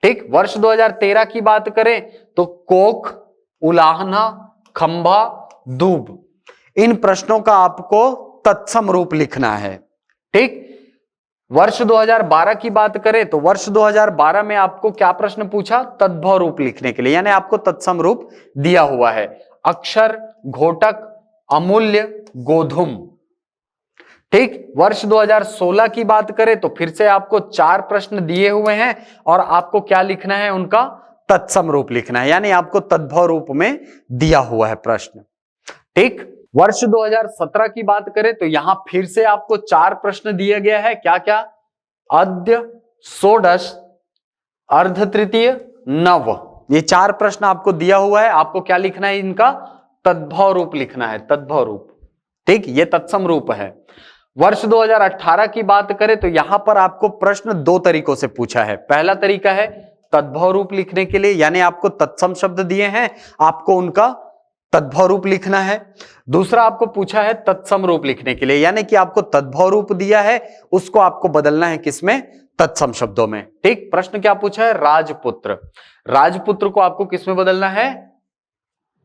ठीक, वर्ष 2013 की बात करें तो कोख, उलाहना, खंभा, दूब। इन प्रश्नों का आपको तत्सम रूप लिखना है। ठीक, वर्ष 2012 की बात करें तो वर्ष 2012 में आपको क्या प्रश्न पूछा, तद्भव रूप लिखने के लिए, यानी आपको तत्सम रूप दिया हुआ है। अक्षर, घोटक, अमूल्य, गोधूम। ठीक, वर्ष 2016 की बात करें तो फिर से आपको 4 प्रश्न दिए हुए हैं और आपको क्या लिखना है, उनका तत्सम रूप लिखना है, यानी आपको तद्भव रूप में दिया हुआ है प्रश्न। ठीक, वर्ष 2017 की बात करें तो यहां फिर से आपको 4 प्रश्न दिया गया है। क्या क्या, अद्य, षोडश, अर्ध तृतीय, नव। ये 4 प्रश्न आपको दिया हुआ है, आपको क्या लिखना है, इनका तद्भव रूप लिखना है, तद्भव रूप। ठीक, ये तत्सम रूप है। वर्ष 2018 की बात करें तो यहां पर आपको प्रश्न 2 तरीकों से पूछा है। पहला तरीका है तद्भव रूप लिखने के लिए, यानी आपको तत्सम शब्द दिए हैं, आपको उनका तद्भव रूप लिखना है। दूसरा आपको पूछा है तत्सम रूप लिखने के लिए, यानी कि आपको तद्भव रूप दिया है, उसको आपको बदलना है किसमें, तत्सम शब्दों में। ठीक, प्रश्न क्या पूछा है, राजपुत्र, राजपुत्र को आपको किसमें बदलना है,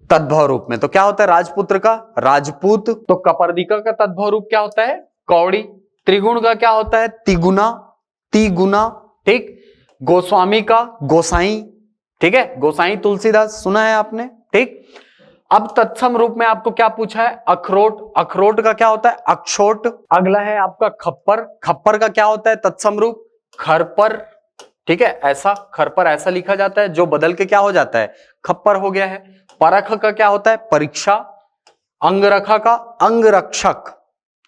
तद्भव रूप में। तो क्या होता है राजपुत्र का, राजपूत। तो कपर्दिका का तद्भव रूप क्या होता है, कौड़ी। त्रिगुण का क्या होता है, तिगुना, तिगुना। ठीक, गोस्वामी का गोसाई, ठीक है, गोसाई तुलसीदास सुना है आपने। ठीक, अब तत्सम रूप में आपको क्या पूछा है, अखरोट, अखरोट का क्या होता है, अक्षोट। अगला है आपका खप्पर, खप्पर का क्या होता है तत्सम रूप, खरपर। ठीक है, ऐसा खरपर ऐसा लिखा जाता है, जो बदल के क्या हो जाता है, खप्पर हो गया है। परख का क्या होता है, परीक्षा। अंगरखा का अंगरक्षक।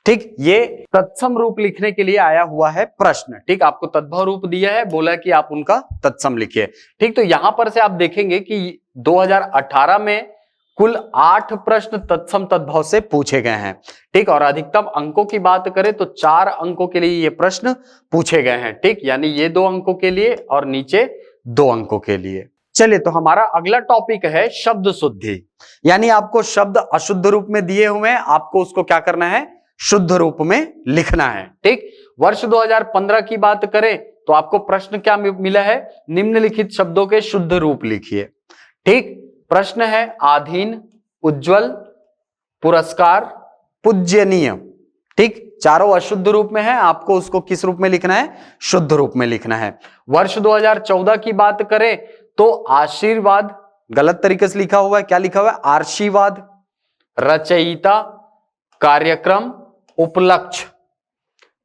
ठीक, ये तत्सम रूप लिखने के लिए आया हुआ है प्रश्न। ठीक, आपको तद्भव रूप दिया है, बोला कि आप उनका तत्सम लिखिए। ठीक, तो यहां पर से आप देखेंगे कि 2018 में कुल 8 प्रश्न तत्सम तद्भव से पूछे गए हैं। ठीक, और अधिकतम अंकों की बात करें तो 4 अंकों के लिए ये प्रश्न पूछे गए हैं। ठीक, यानी ये 2 अंकों के लिए और नीचे 2 अंकों के लिए। चलिए, तो हमारा अगला टॉपिक है शब्द शुद्धि, यानी आपको शब्द अशुद्ध रूप में दिए हुए हैं, आपको उसको क्या करना है, शुद्ध रूप में लिखना है। ठीक, वर्ष 2015 की बात करें तो आपको प्रश्न क्या मिला है, निम्नलिखित शब्दों के शुद्ध रूप लिखिए। ठीक, प्रश्न है आधीन, उज्जवल, पुरस्कार, पूज्यनीय। ठीक, चारों अशुद्ध रूप में है, आपको उसको किस रूप में लिखना है, शुद्ध रूप में लिखना है। वर्ष 2014 की बात करें तो आशीर्वाद गलत तरीके से लिखा हुआ है, क्या लिखा हुआ है, आशीर्वाद, रचयिता, कार्यक्रम, उपलक्ष्य।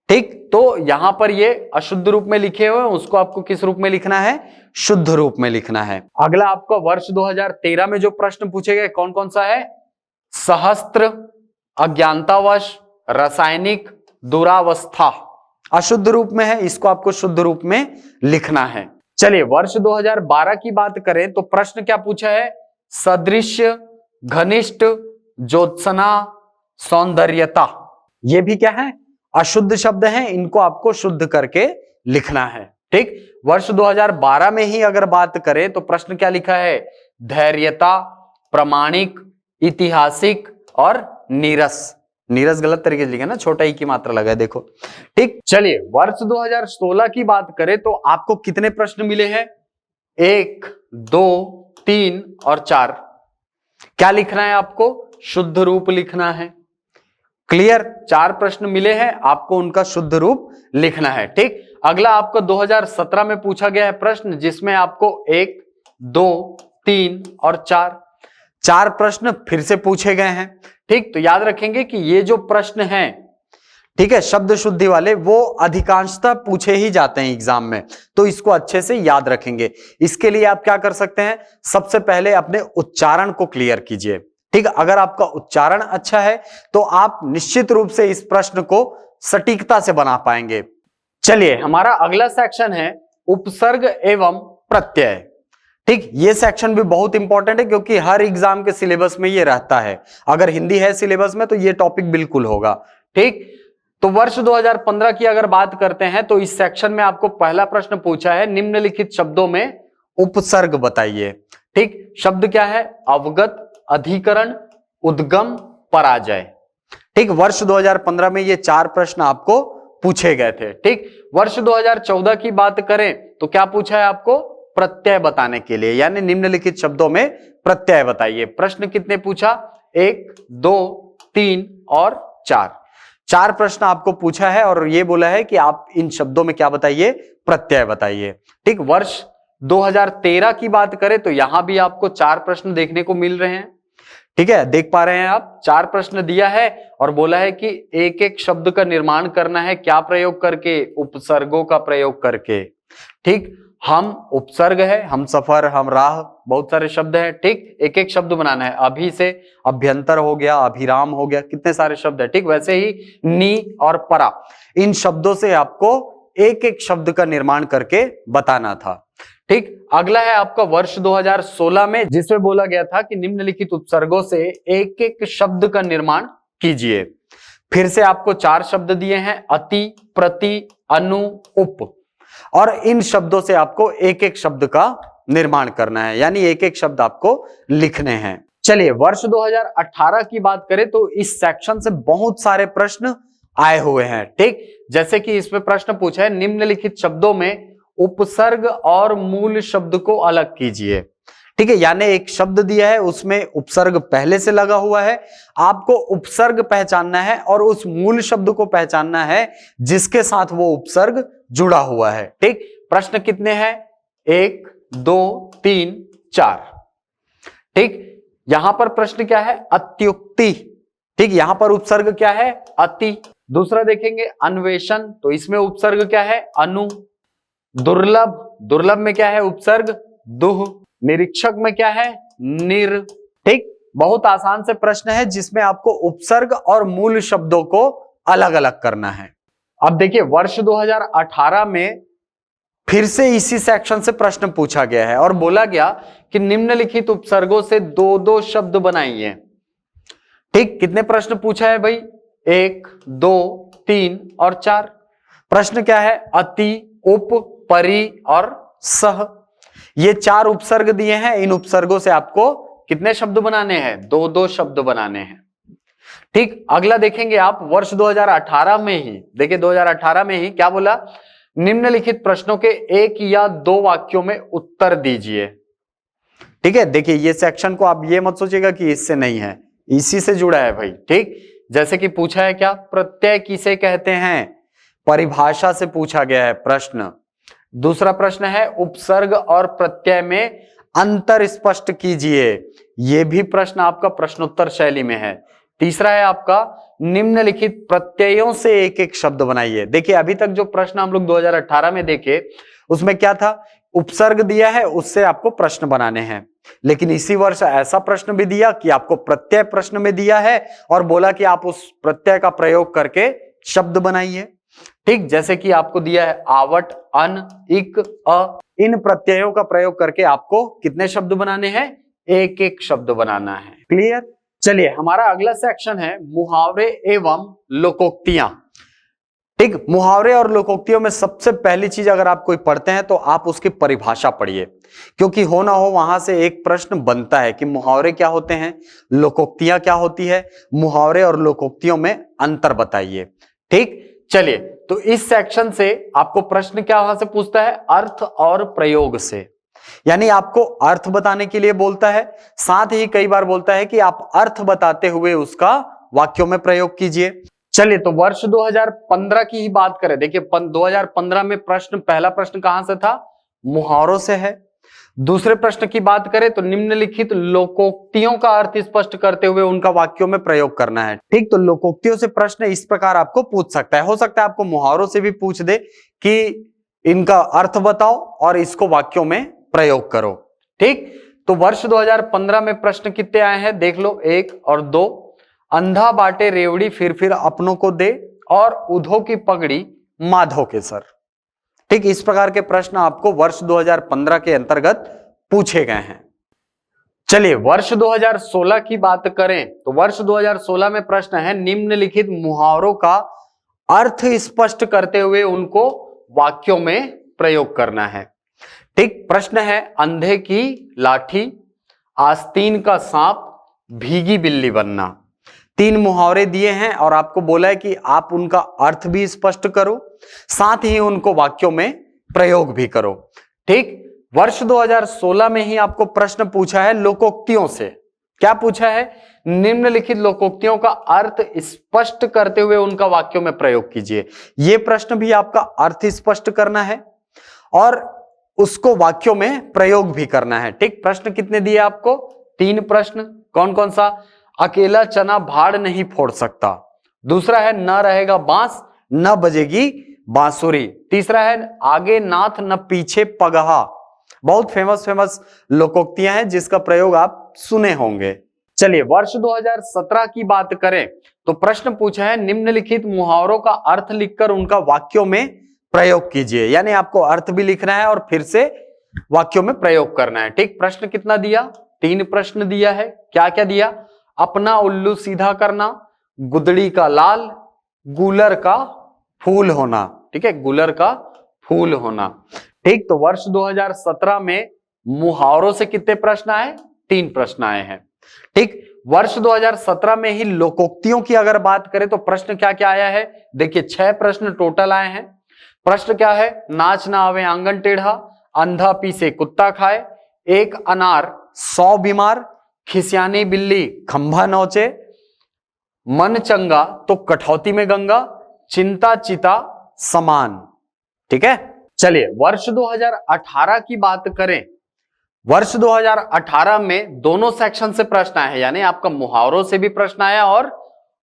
ठीक, तो यहां पर ये अशुद्ध रूप में लिखे हुए हैं, उसको आपको किस रूप में लिखना है, शुद्ध रूप में लिखना है। अगला आपका वर्ष 2013 में जो प्रश्न पूछे गए कौन कौन सा है, सहस्त्र, अज्ञानतावश, रासायनिक, दुरावस्था। अशुद्ध रूप में है, इसको आपको शुद्ध रूप में लिखना है। चलिए, वर्ष 2012 की बात करें तो प्रश्न क्या पूछा है, सदृश्य, घनिष्ठ, ज्योत्सना, सौंदर्यता। ये भी क्या है, अशुद्ध शब्द हैं, इनको आपको शुद्ध करके लिखना है। ठीक, वर्ष 2012 में ही अगर बात करें तो प्रश्न क्या लिखा है, धैर्यता, प्रामाणिक, ऐतिहासिक और नीरस। नीरस गलत तरीके से लिखा ना, छोटा ही की मात्रा लगा है, देखो। ठीक, चलिए, वर्ष 2016 की बात करें तो आपको कितने प्रश्न मिले हैं, 1, 2, 3 और 4। क्या लिखना है आपको, शुद्ध रूप लिखना है। क्लियर, 4 प्रश्न मिले हैं, आपको उनका शुद्ध रूप लिखना है। ठीक, अगला आपको 2017 में पूछा गया है प्रश्न, जिसमें आपको 1, 2, 3 और 4 प्रश्न फिर से पूछे गए हैं। ठीक, तो याद रखेंगे कि ये जो प्रश्न हैं, ठीक है, शब्द शुद्धि वाले, वो अधिकांशतः पूछे ही जाते हैं एग्जाम में, तो इसको अच्छे से याद रखेंगे। इसके लिए आप क्या कर सकते हैं, सबसे पहले अपने उच्चारण को क्लियर कीजिए। ठीक, अगर आपका उच्चारण अच्छा है तो आप निश्चित रूप से इस प्रश्न को सटीकता से बना पाएंगे। चलिए, हमारा अगला सेक्शन है उपसर्ग एवं प्रत्यय। ठीक, ये सेक्शन भी बहुत इंपॉर्टेंट है, क्योंकि हर एग्जाम के सिलेबस में ये रहता है। अगर हिंदी है सिलेबस में तो ये टॉपिक बिल्कुल होगा। ठीक, तो वर्ष 2015 की अगर बात करते हैं तो इस सेक्शन में आपको पहला प्रश्न पूछा है, निम्नलिखित शब्दों में उपसर्ग बताइए। ठीक, शब्द क्या है, अवगत, अधिकरण, उद्गम, पराजय। ठीक, वर्ष 2015 में ये 4 प्रश्न आपको पूछे गए थे। ठीक, वर्ष 2014 की बात करें तो क्या पूछा है आपको, प्रत्यय बताने के लिए, यानी निम्नलिखित शब्दों में प्रत्यय बताइए। प्रश्न कितने पूछा, 1, 2, 3 और 4 प्रश्न आपको पूछा है, और ये बोला है कि आप इन शब्दों में क्या बताइए, प्रत्यय बताइए। ठीक, वर्ष 2013 की बात करें तो यहां भी आपको 4 प्रश्न देखने को मिल रहे हैं। ठीक है, देख पा रहे हैं आप, 4 प्रश्न दिया है और बोला है कि एक एक शब्द का निर्माण करना है, क्या प्रयोग करके, उपसर्गों का प्रयोग करके। ठीक, हम उपसर्ग है, हम सफर, हम राह, बहुत सारे शब्द हैं। ठीक, एक एक शब्द बनाना है, अभी से अभ्यंतर हो गया, अभिराम हो गया, कितने सारे शब्द है। ठीक, वैसे ही नी और परा, इन शब्दों से आपको एक एक शब्द का निर्माण करके बताना था। ठीक, अगला है आपका वर्ष 2016 में, जिसमें बोला गया था कि निम्नलिखित उपसर्गों से एक एक शब्द का निर्माण कीजिए। फिर से आपको 4 शब्द दिए हैं, अति, प्रति, अनु, उप, और इन शब्दों से आपको एक एक शब्द का निर्माण करना है, यानी एक एक शब्द आपको लिखने हैं। चलिए वर्ष 2018 की बात करें तो इस सेक्शन से बहुत सारे प्रश्न आए हुए हैं। ठीक, जैसे कि इसमें प्रश्न पूछा है निम्नलिखित शब्दों में उपसर्ग और मूल शब्द को अलग कीजिए। ठीक है, यानी एक शब्द दिया है उसमें उपसर्ग पहले से लगा हुआ है, आपको उपसर्ग पहचानना है और उस मूल शब्द को पहचानना है जिसके साथ वो उपसर्ग जुड़ा हुआ है। ठीक, प्रश्न कितने हैं? 1 2 3 4। ठीक, यहां पर प्रश्न क्या है? अत्युक्ति। ठीक, यहां पर उपसर्ग क्या है? अति। दूसरा देखेंगे अन्वेषण, तो इसमें उपसर्ग क्या है? अनु। दुर्लभ, दुर्लभ में क्या है? उपसर्ग दुह। निरीक्षक में क्या है? निर। ठीक, बहुत आसान से प्रश्न है जिसमें आपको उपसर्ग और मूल शब्दों को अलग अलग करना है। अब देखिए वर्ष 2018 में फिर से इसी सेक्शन से प्रश्न पूछा गया है और बोला गया कि निम्नलिखित उपसर्गों से दो दो शब्द बनाइए। ठीक, कितने प्रश्न पूछा है भाई? 1 2 3 और 4। प्रश्न क्या है? अति, उप, परि और सह। ये 4 उपसर्ग दिए हैं, इन उपसर्गों से आपको कितने शब्द बनाने हैं? दो दो शब्द बनाने हैं। ठीक, अगला देखेंगे आप वर्ष 2018 में ही, देखिए 2018 में ही क्या बोला? निम्नलिखित प्रश्नों के 1 या 2 वाक्यों में उत्तर दीजिए। ठीक है, देखिए ये सेक्शन को आप ये मत सोचिएगा कि इससे नहीं है, इसी से जुड़ा है भाई। ठीक, जैसे कि पूछा है क्या? प्रत्यय किसे कहते हैं? परिभाषा से पूछा गया है प्रश्न। दूसरा प्रश्न है उपसर्ग और प्रत्यय में अंतर स्पष्ट कीजिए, यह भी प्रश्न आपका प्रश्नोत्तर शैली में है। तीसरा है आपका निम्नलिखित प्रत्ययों से एक एक शब्द बनाइए। देखिए अभी तक जो प्रश्न हम लोग 2018 में देखे उसमें क्या था? उपसर्ग दिया है, उससे आपको प्रश्न बनाने हैं। लेकिन इसी वर्ष ऐसा प्रश्न भी दिया कि आपको प्रत्यय प्रश्न में दिया है और बोला कि आप उस प्रत्यय का प्रयोग करके शब्द बनाइए। ठीक, जैसे कि आपको दिया है आवट, अन, इक, अ। इन प्रत्ययों का प्रयोग करके आपको कितने शब्द बनाने हैं? एक एक शब्द बनाना है। क्लियर? चलिए हमारा अगला सेक्शन है मुहावरे एवं लोकोक्तियां। ठीक, मुहावरे और लोकोक्तियों में सबसे पहली चीज अगर आप कोई पढ़ते हैं तो आप उसकी परिभाषा पढ़िए, क्योंकि हो ना हो वहां से एक प्रश्न बनता है कि मुहावरे क्या होते हैं, लोकोक्तियां क्या होती है, मुहावरे और लोकोक्तियों में अंतर बताइए। ठीक, चलिए तो इस सेक्शन से आपको प्रश्न क्या वहां से पूछता है? अर्थ और प्रयोग से, यानी आपको अर्थ बताने के लिए बोलता है, साथ ही कई बार बोलता है कि आप अर्थ बताते हुए उसका वाक्यों में प्रयोग कीजिए। चलिए तो वर्ष 2015 की ही बात करें। देखिए 2015 में प्रश्न, पहला प्रश्न कहां से था? मुहावरों से है। दूसरे प्रश्न की बात करें तो निम्नलिखित लोकोक्तियों का अर्थ स्पष्ट करते हुए उनका वाक्यों में प्रयोग करना है। ठीक, तो लोकोक्तियों से प्रश्न इस प्रकार आपको पूछ सकता है। हो सकता है आपको मुहावरों से भी पूछ दे कि इनका अर्थ बताओ और इसको वाक्यों में प्रयोग करो। ठीक, तो वर्ष 2015 में प्रश्न कितने आए हैं देख लो, 1 और 2। अंधा बाटे रेवड़ी फिर अपनों को दे और उधो की पगड़ी माधो के सर। ठीक, इस प्रकार के प्रश्न आपको वर्ष 2015 के अंतर्गत पूछे गए हैं। चलिए वर्ष 2016 की बात करें तो वर्ष 2016 में प्रश्न है निम्नलिखित मुहावरों का अर्थ स्पष्ट करते हुए उनको वाक्यों में प्रयोग करना है। ठीक, प्रश्न है अंधे की लाठी, आस्तीन का सांप, भीगी बिल्ली बनना। 3 मुहावरे दिए हैं और आपको बोला है कि आप उनका अर्थ भी स्पष्ट करो, साथ ही उनको वाक्यों में प्रयोग भी करो। ठीक, वर्ष 2016 में ही आपको प्रश्न पूछा है लोकोक्तियों से। क्या पूछा है? निम्नलिखित लोकोक्तियों का अर्थ स्पष्ट करते हुए उनका वाक्यों में प्रयोग कीजिए। यह प्रश्न भी आपका अर्थ स्पष्ट करना है और उसको वाक्यों में प्रयोग भी करना है। ठीक, प्रश्न कितने दिए आपको? 3 प्रश्न। कौन कौन सा? अकेला चना भाड़ नहीं फोड़ सकता। दूसरा है न रहेगा बांस न बजेगी बांसुरी। तीसरा है आगे नाथ न पीछे पगहा। बहुत फेमस लोकोक्तियां हैं जिसका प्रयोग आप सुने होंगे। चलिए वर्ष 2017 की बात करें तो प्रश्न पूछा है निम्नलिखित मुहावरों का अर्थ लिखकर उनका वाक्यों में प्रयोग कीजिए, यानी आपको अर्थ भी लिखना है और फिर से वाक्यों में प्रयोग करना है। ठीक, प्रश्न कितना दिया? 3 प्रश्न दिया है। क्या क्या दिया? अपना उल्लू सीधा करना, गुदड़ी का लाल, गूलर का फूल होना। ठीक है, गूलर का फूल होना। ठीक, तो वर्ष 2017 में मुहावरों से कितने प्रश्न आए? 3 प्रश्न आए हैं। ठीक, वर्ष 2017 में ही लोकोक्तियों की अगर बात करें तो प्रश्न क्या क्या आया है, देखिए 6 प्रश्न टोटल आए हैं। प्रश्न क्या है, नाच ना आवे आंगन टेढ़ा, अंधा पीसे कुत्ता खाए, एक अनार 100 बीमार, खिसियानी बिल्ली खंभा नोचे, मन चंगा तो कठौती में गंगा, चिंता चिता समान। ठीक है, चलिए वर्ष 2018 की बात करें। वर्ष 2018 में दोनों सेक्शन से प्रश्न आए हैं, यानी आपका मुहावरों से भी प्रश्न आया और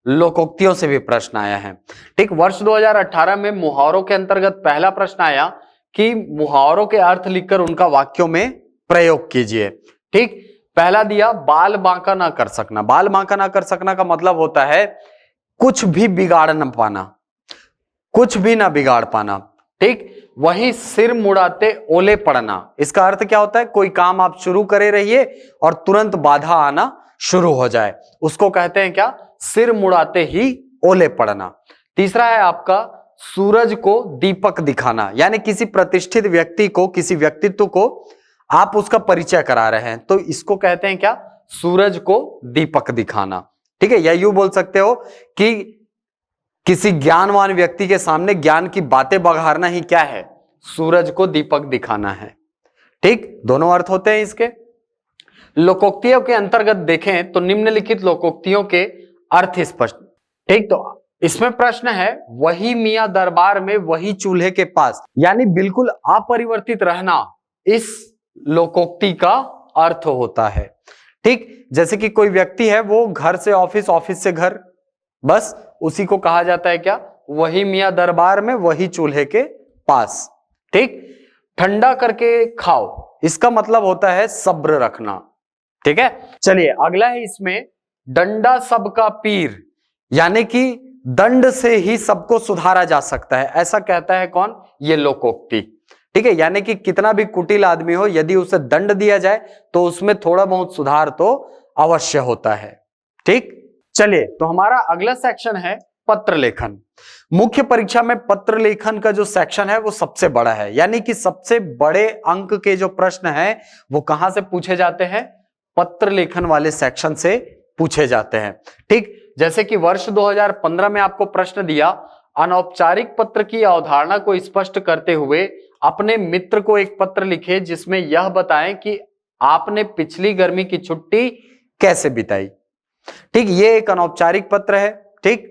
लोकोक्तियों से भी प्रश्न आया है। ठीक, वर्ष 2018 में मुहावरों के अंतर्गत पहला प्रश्न आया कि मुहावरों के अर्थ लिखकर उनका वाक्यों में प्रयोग कीजिए। ठीक, पहला दिया बाल बांका ना कर सकना। बाल बांका ना कर सकना का मतलब होता है कुछ भी बिगाड़ न पाना, कुछ भी ना बिगाड़ पाना। ठीक, वही सिर मुड़ाते ओले पड़ना, इसका अर्थ क्या होता है, कोई काम आप शुरू करे रहिए और तुरंत बाधा आना शुरू हो जाए, उसको कहते हैं क्या, सिर मुड़ाते ही ओले पड़ना। तीसरा है आपका सूरज को दीपक दिखाना, यानी किसी प्रतिष्ठित व्यक्ति को, किसी व्यक्तित्व को आप उसका परिचय करा रहे हैं तो इसको कहते हैं क्या, सूरज को दीपक दिखाना। ठीक है, या यूं बोल सकते हो कि किसी ज्ञानवान व्यक्ति के सामने ज्ञान की बातें बघारना ही क्या है, सूरज को दीपक दिखाना है। ठीक, दोनों अर्थ होते हैं इसके। लोकोक्तियों के अंतर्गत देखें तो निम्नलिखित लोकोक्तियों के अर्थ स्पष्ट। ठीक, तो इसमें प्रश्न है वही मियां दरबार में वही चूल्हे के पास, यानी बिल्कुल अपरिवर्तित रहना इस लोकोक्ति का अर्थ होता है। ठीक, जैसे कि कोई व्यक्ति है वो घर से ऑफिस, ऑफिस से घर, बस उसी को कहा जाता है क्या, वही मियां दरबार में वही चूल्हे के पास। ठीक, ठंडा करके खाओ, इसका मतलब होता है सब्र रखना। ठीक है, चलिए अगला है इसमें डंडा सबका पीर, यानी कि दंड से ही सबको सुधारा जा सकता है, ऐसा कहता है कौन, ये लोकोक्ति। ठीक है, यानी कि कितना भी कुटिल आदमी हो, यदि उसे दंड दिया जाए तो उसमें थोड़ा बहुत सुधार तो अवश्य होता है। ठीक, चलिए तो हमारा अगला सेक्शन है पत्र लेखन। मुख्य परीक्षा में पत्र लेखन का जो सेक्शन है वो सबसे बड़ा है, यानी कि सबसे बड़े अंक के जो प्रश्न है वो कहां से पूछे जाते हैं, पत्र लेखन वाले सेक्शन से पूछे जाते हैं। ठीक, जैसे कि वर्ष 2015 में आपको प्रश्न दिया, अनौपचारिक पत्र की अवधारणा को स्पष्ट करते हुए अपने मित्र को एक पत्र लिखे जिसमें यह बताएं कि आपने पिछली गर्मी की छुट्टी कैसे बिताई। ठीक, ये एक अनौपचारिक पत्र है। ठीक,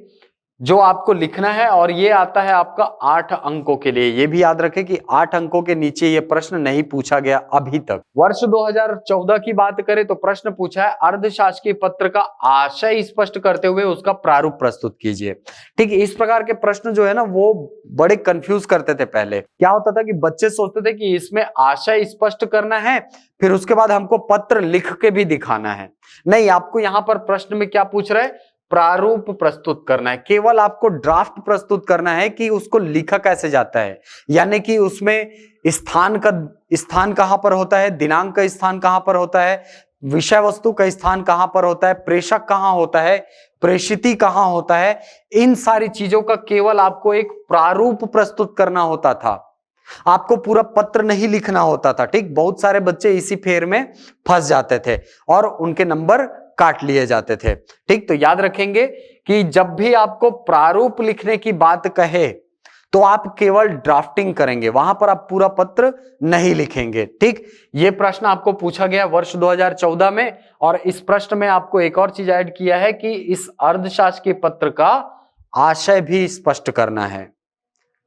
जो आपको लिखना है और ये आता है आपका 8 अंकों के लिए। ये भी याद रखें कि 8 अंकों के नीचे ये प्रश्न नहीं पूछा गया अभी तक। वर्ष 2014 की बात करें तो प्रश्न पूछा है अर्धशासकीय पत्र का आशय स्पष्ट करते हुए उसका प्रारूप प्रस्तुत कीजिए। ठीक, इस प्रकार के प्रश्न जो है ना वो बड़े कंफ्यूज करते थे। पहले क्या होता था कि बच्चे सोचते थे कि इसमें आशय स्पष्ट करना है, फिर उसके बाद हमको पत्र लिख के भी दिखाना है। नहीं, आपको यहां पर प्रश्न में क्या पूछ रहे हैं, प्रारूप प्रस्तुत करना है, केवल आपको ड्राफ्ट प्रस्तुत करना है कि उसको लिखा कैसे जाता है, यानी कि उसमें स्थान कहां पर होता है, दिनांक का स्थान कहां पर होता है, विषय वस्तु का स्थान कहां पर होता है, प्रेषक कहां होता है, प्रेषिती कहां होता है, इन सारी चीजों का केवल आपको एक प्रारूप प्रस्तुत करना होता था, आपको पूरा पत्र नहीं लिखना होता था। ठीक, बहुत सारे बच्चे इसी फेर में फंस जाते थे और उनके नंबर काट लिए जाते थे। ठीक, तो याद रखेंगे कि जब भी आपको प्रारूप लिखने की बात कहे तो आप केवल ड्राफ्टिंग करेंगे, वहां पर आप पूरा पत्र नहीं लिखेंगे। ठीक, ये प्रश्न आपको पूछा गया वर्ष 2014 में और इस प्रश्न में आपको एक और चीज ऐड किया है कि इस अर्धशासकीय पत्र का आशय भी स्पष्ट करना है।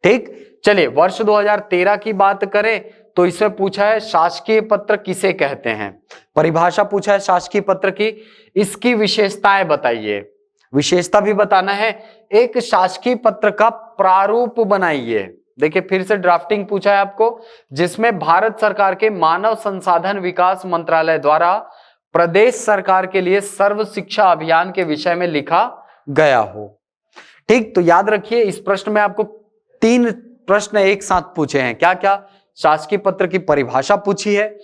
ठीक, चलिए वर्ष 2013 की बात करें तो इसमें पूछा है शासकीय पत्र किसे कहते हैं, परिभाषा पूछा है शासकीय पत्र की, इसकी विशेषताएं बताइए, विशेषता भी बताना है, एक शासकीय पत्र का प्रारूप बनाइए। देखिए फिर से ड्राफ्टिंग पूछा है आपको, जिसमें भारत सरकार के मानव संसाधन विकास मंत्रालय द्वारा प्रदेश सरकार के लिए सर्व शिक्षा अभियान के विषय में लिखा गया हो। ठीक, तो याद रखिए इस प्रश्न में आपको 3 प्रश्न एक साथ पूछे हैं। क्या क्या, शासकीय पत्र की परिभाषा पूछी है,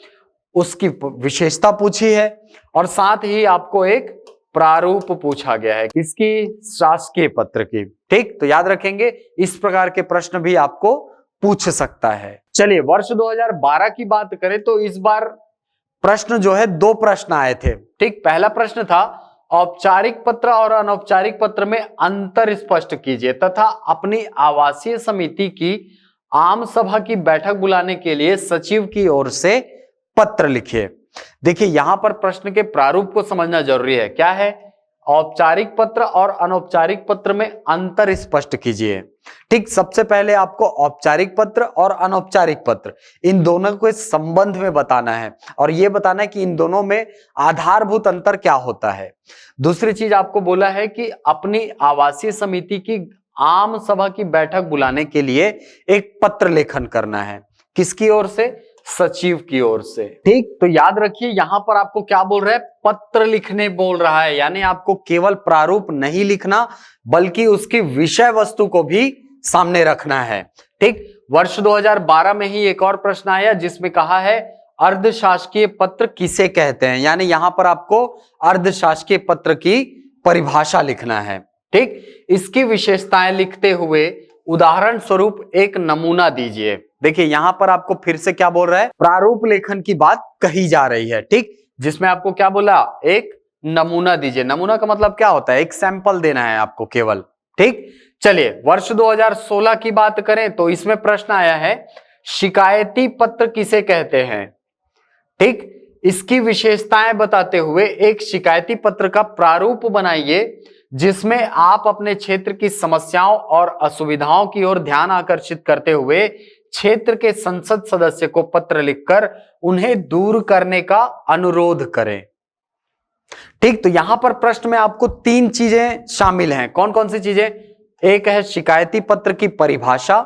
उसकी विशेषता पूछी है और साथ ही आपको एक प्रारूप पूछा गया है किसकी, शासकीय पत्र की। ठीक, तो याद रखेंगे इस प्रकार के प्रश्न भी आपको पूछ सकता है। चलिए वर्ष 2012 की बात करें तो इस बार प्रश्न जो है, दो प्रश्न आए थे। ठीक, पहला प्रश्न था औपचारिक पत्र और अनौपचारिक पत्र में अंतर स्पष्ट कीजिए तथा अपनी आवासीय समिति की आम सभा की बैठक बुलाने के लिए सचिव की ओर से पत्र लिखिए। देखिए यहां पर प्रश्न के प्रारूप को समझना जरूरी है। क्या है? औपचारिक पत्र और अनौपचारिक पत्र में अंतर स्पष्ट कीजिए। ठीक, सबसे पहले आपको औपचारिक पत्र और अनौपचारिक पत्र इन दोनों को इस संबंध में बताना है और यह बताना है कि इन दोनों में आधारभूत अंतर क्या होता है। दूसरी चीज आपको बोला है कि अपनी आवासीय समिति की आम सभा की बैठक बुलाने के लिए एक पत्र लेखन करना है। किसकी ओर से? सचिव की ओर से। ठीक, तो याद रखिए यहां पर आपको क्या बोल रहा है? पत्र लिखने बोल रहा है, यानी आपको केवल प्रारूप नहीं लिखना बल्कि उसकी विषय वस्तु को भी सामने रखना है। ठीक, वर्ष 2012 में ही एक और प्रश्न आया जिसमें कहा है अर्धशासकीय पत्र किसे कहते हैं, यानी यहां पर आपको अर्धशासकीय पत्र की परिभाषा लिखना है। ठीक, इसकी विशेषताएं लिखते हुए उदाहरण स्वरूप एक नमूना दीजिए। देखिए यहां पर आपको फिर से क्या बोल रहा है? प्रारूप लेखन की बात कही जा रही है। ठीक, जिसमें आपको क्या बोला? एक नमूना दीजिए। नमूना का मतलब क्या होता है? एक सैंपल देना है आपको केवल। ठीक, चलिए वर्ष 2016 की बात करें तो इसमें प्रश्न आया है शिकायती पत्र किसे कहते हैं। ठीक, इसकी विशेषताएं बताते हुए एक शिकायती पत्र का प्रारूप बनाइए जिसमें आप अपने क्षेत्र की समस्याओं और असुविधाओं की ओर ध्यान आकर्षित करते हुए क्षेत्र के संसद सदस्य को पत्र लिखकर उन्हें दूर करने का अनुरोध करें। ठीक, तो यहां पर प्रश्न में आपको तीन चीजें शामिल हैं। कौन कौन सी चीजें? एक है शिकायती पत्र की परिभाषा,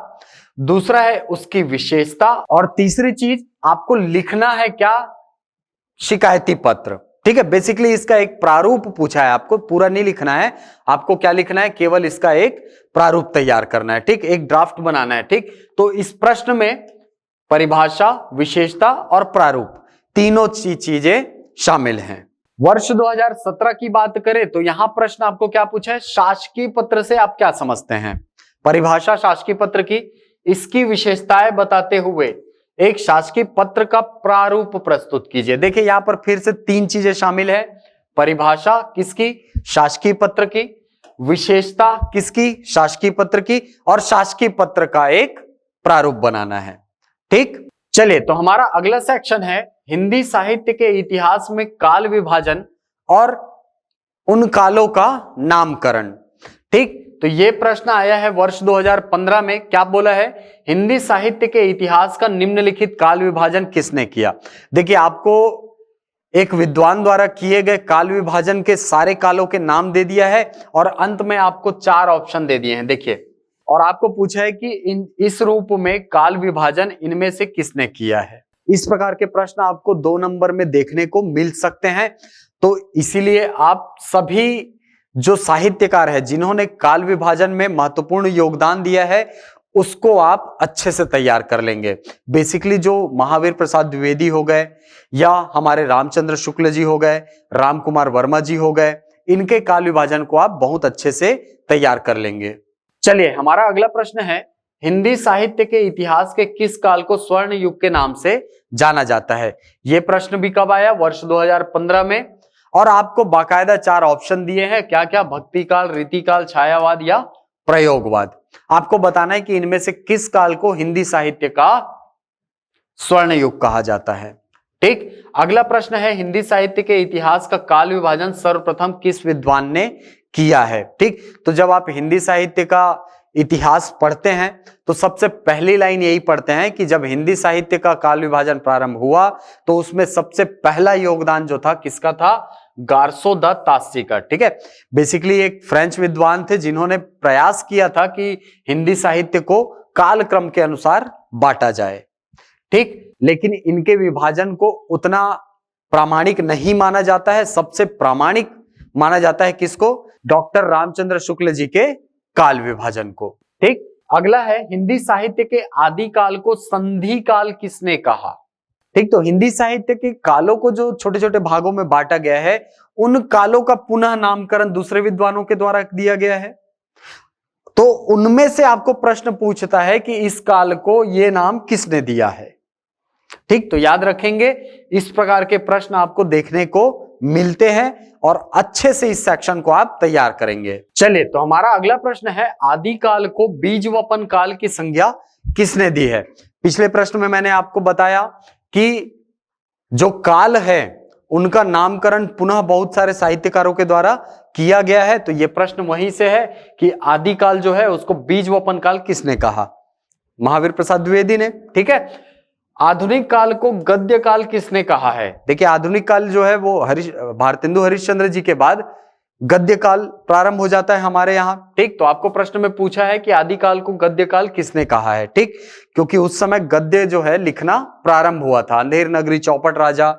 दूसरा है उसकी विशेषता और तीसरी चीज आपको लिखना है क्या? शिकायती पत्र। ठीक है, बेसिकली इसका एक प्रारूप पूछा है, आपको पूरा नहीं लिखना है। आपको क्या लिखना है? केवल इसका एक प्रारूप तैयार करना है। ठीक, एक ड्राफ्ट बनाना है। ठीक, तो इस प्रश्न में परिभाषा, विशेषता और प्रारूप तीनों चीजें शामिल हैं। वर्ष 2017 की बात करें तो यहां प्रश्न आपको क्या पूछा है? शासकीय पत्र से आप क्या समझते हैं? परिभाषा शासकीय पत्र की, इसकी विशेषताएं बताते हुए एक शासकीय पत्र का प्रारूप प्रस्तुत कीजिए। देखिए यहां पर फिर से तीन चीजें शामिल है। परिभाषा किसकी? शासकीय पत्र की। विशेषता किसकी? शासकीय पत्र की। और शासकीय पत्र का एक प्रारूप बनाना है। ठीक, चलिए तो हमारा अगला सेक्शन है हिंदी साहित्य के इतिहास में काल विभाजन और उन कालों का नामकरण। ठीक, तो ये प्रश्न आया है वर्ष 2015 में। क्या बोला है? हिंदी साहित्य के इतिहास का निम्नलिखित काल विभाजन किसने किया? देखिए आपको एक विद्वान द्वारा किए गए काल विभाजन के सारे कालों के नाम दे दिया है और अंत में आपको 4 ऑप्शन दे दिए हैं। देखिए, और आपको पूछा है कि इस रूप में काल विभाजन इनमें से किसने किया है। इस प्रकार के प्रश्न आपको 2 नंबर में देखने को मिल सकते हैं। तो इसीलिए आप सभी जो साहित्यकार है जिन्होंने काल विभाजन में महत्वपूर्ण योगदान दिया है उसको आप अच्छे से तैयार कर लेंगे। बेसिकली जो महावीर प्रसाद द्विवेदी हो गए या हमारे रामचंद्र शुक्ल जी हो गए, राम कुमार वर्मा जी हो गए, इनके काल विभाजन को आप बहुत अच्छे से तैयार कर लेंगे। चलिए हमारा अगला प्रश्न है हिंदी साहित्य के इतिहास के किस काल को स्वर्ण युग के नाम से जाना जाता है? यह प्रश्न भी कब आया? वर्ष 2015 में। और आपको बाकायदा 4 ऑप्शन दिए हैं। क्या क्या? भक्ति काल, रीति काल, छायावाद या प्रयोगवाद। आपको बताना है कि इनमें से किस काल को हिंदी साहित्य का स्वर्ण युग कहा जाता है। ठीक, अगला प्रश्न है हिंदी साहित्य के इतिहास का काल विभाजन सर्वप्रथम किस विद्वान ने किया है? ठीक, तो जब आप हिंदी साहित्य का इतिहास पढ़ते हैं तो सबसे पहली लाइन यही पढ़ते हैं कि जब हिंदी साहित्य का काल विभाजन प्रारंभ हुआ तो उसमें सबसे पहला योगदान जो था किसका था? गारसो द तासी का। ठीक है, बेसिकली एक फ्रेंच विद्वान थे जिन्होंने प्रयास किया था कि हिंदी साहित्य को कालक्रम के अनुसार बांटा जाए। ठीक, लेकिन इनके विभाजन को उतना प्रामाणिक नहीं माना जाता है। सबसे प्रामाणिक माना जाता है किसको? डॉक्टर रामचंद्र शुक्ल जी के काल विभाजन को। ठीक, अगला है हिंदी साहित्य के आदि काल को संधि काल किसने कहा? ठीक, तो हिंदी साहित्य के कालों को जो छोटे छोटे भागों में बांटा गया है उन कालों का पुनः नामकरण दूसरे विद्वानों के द्वारा दिया गया है। तो उनमें से आपको प्रश्न पूछता है कि इस काल को यह नाम किसने दिया है। ठीक, तो याद रखेंगे इस प्रकार के प्रश्न आपको देखने को मिलते हैं और अच्छे से इस सेक्शन को आप तैयार करेंगे। चलिए, तो हमारा अगला प्रश्न है, आदिकाल को बीजवपन काल की संज्ञा किसने दी है? पिछले प्रश्न में मैंने आपको बताया कि जो काल है उनका नामकरण पुनः बहुत सारे साहित्यकारों के द्वारा किया गया है। तो यह प्रश्न वहीं से है कि आदिकाल जो है उसको बीजवपन काल किसने कहा? महावीर प्रसाद द्विवेदी ने। ठीक है, आधुनिक काल को गद्य काल किसने कहा है? देखिए, आधुनिक काल जो है वो भारतेंदु हरिश्चंद्र जी के बाद गद्य काल प्रारंभ हो जाता है हमारे यहाँ। ठीक, तो आपको प्रश्न में पूछा है कि आदिकाल को गद्य काल किसने कहा है? ठीक, क्योंकि उस समय गद्य जो है लिखना प्रारंभ हुआ था। अंधेर नगरी, चौपट राजा,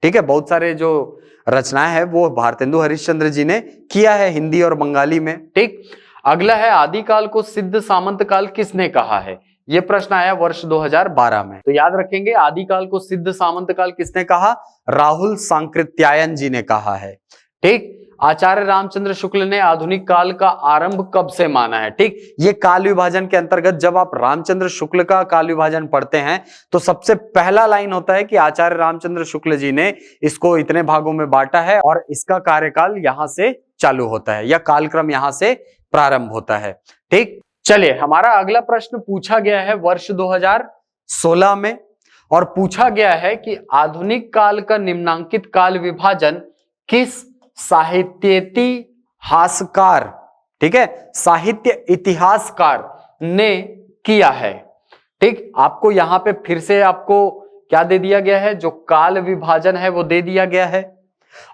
ठीक है, बहुत सारे जो रचनाएं हैं वो भारतेंदु हरिश्चंद्र जी ने किया है हिंदी और बंगाली में। ठीक, अगला है, आदिकाल को सिद्ध सामंत काल किसने कहा है? यह प्रश्न आया वर्ष 2012 में। तो याद रखेंगे, आदिकाल को सिद्ध सामंत काल किसने कहा? राहुल सांकृत्यायन जी ने कहा है। ठीक, आचार्य रामचंद्र शुक्ल ने आधुनिक काल का आरंभ कब से माना है? ठीक, ये काल विभाजन के अंतर्गत जब आप रामचंद्र शुक्ल का काल विभाजन पढ़ते हैं तो सबसे पहला लाइन होता है कि आचार्य रामचंद्र शुक्ल जी ने इसको इतने भागों में बांटा है और इसका कार्यकाल यहां से चालू होता है या कालक्रम यहां से प्रारंभ होता है। ठीक, चलिए, हमारा अगला प्रश्न पूछा गया है वर्ष 2016 में और पूछा गया है कि आधुनिक काल का निम्नांकित काल विभाजन किस साहित्येतिहासकार, ठीक है, साहित्य इतिहासकार ने किया है? ठीक, आपको यहां पे फिर से आपको क्या दे दिया गया है? जो काल विभाजन है वो दे दिया गया है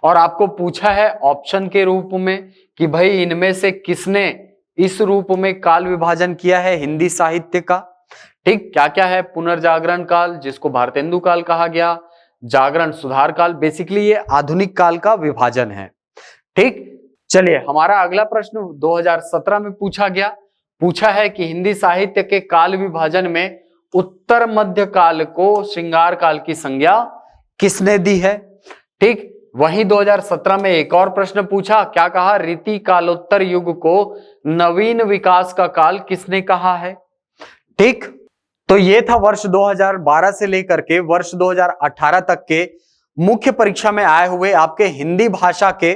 और आपको पूछा है ऑप्शन के रूप में कि भाई इनमें से किसने इस रूप में काल विभाजन किया है हिंदी साहित्य का। ठीक, क्या क्या है? पुनर्जागरण काल, जिसको भारतेंदु काल कहा गया, जागरण सुधार काल, बेसिकली ये आधुनिक काल का विभाजन है। ठीक, चलिए, हमारा अगला प्रश्न 2017 में पूछा है कि हिंदी साहित्य के काल विभाजन में उत्तर मध्य काल को श्रृंगार काल की संज्ञा किसने दी है? ठीक, वहीं 2017 में एक और प्रश्न पूछा, क्या कहा? रीति कालोत्तर युग को नवीन विकास का काल किसने कहा है? ठीक, तो ये था वर्ष 2012 से लेकर के वर्ष 2018 तक के मुख्य परीक्षा में आए हुए आपके हिंदी भाषा के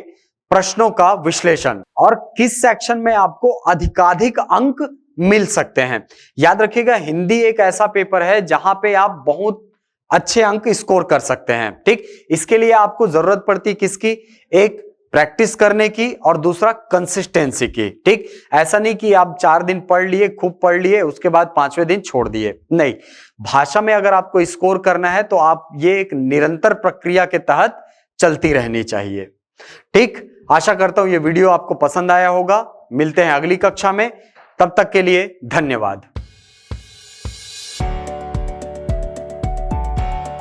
प्रश्नों का विश्लेषण और किस सेक्शन में आपको अधिकाधिक अंक मिल सकते हैं। याद रखिएगा, हिंदी एक ऐसा पेपर है जहां पे आप बहुत अच्छे अंक स्कोर कर सकते हैं। ठीक, इसके लिए आपको जरूरत पड़ती किसकी? एक, प्रैक्टिस करने की और दूसरा कंसिस्टेंसी की। ठीक, ऐसा नहीं कि आप 4 दिन पढ़ लिए, खूब पढ़ लिए, उसके बाद 5वें दिन छोड़ दिए। नहीं, भाषा में अगर आपको स्कोर करना है तो आप ये एक निरंतर प्रक्रिया के तहत चलती रहनी चाहिए। ठीक, आशा करता हूं ये वीडियो आपको पसंद आया होगा। मिलते हैं अगली कक्षा में, तब तक के लिए धन्यवाद।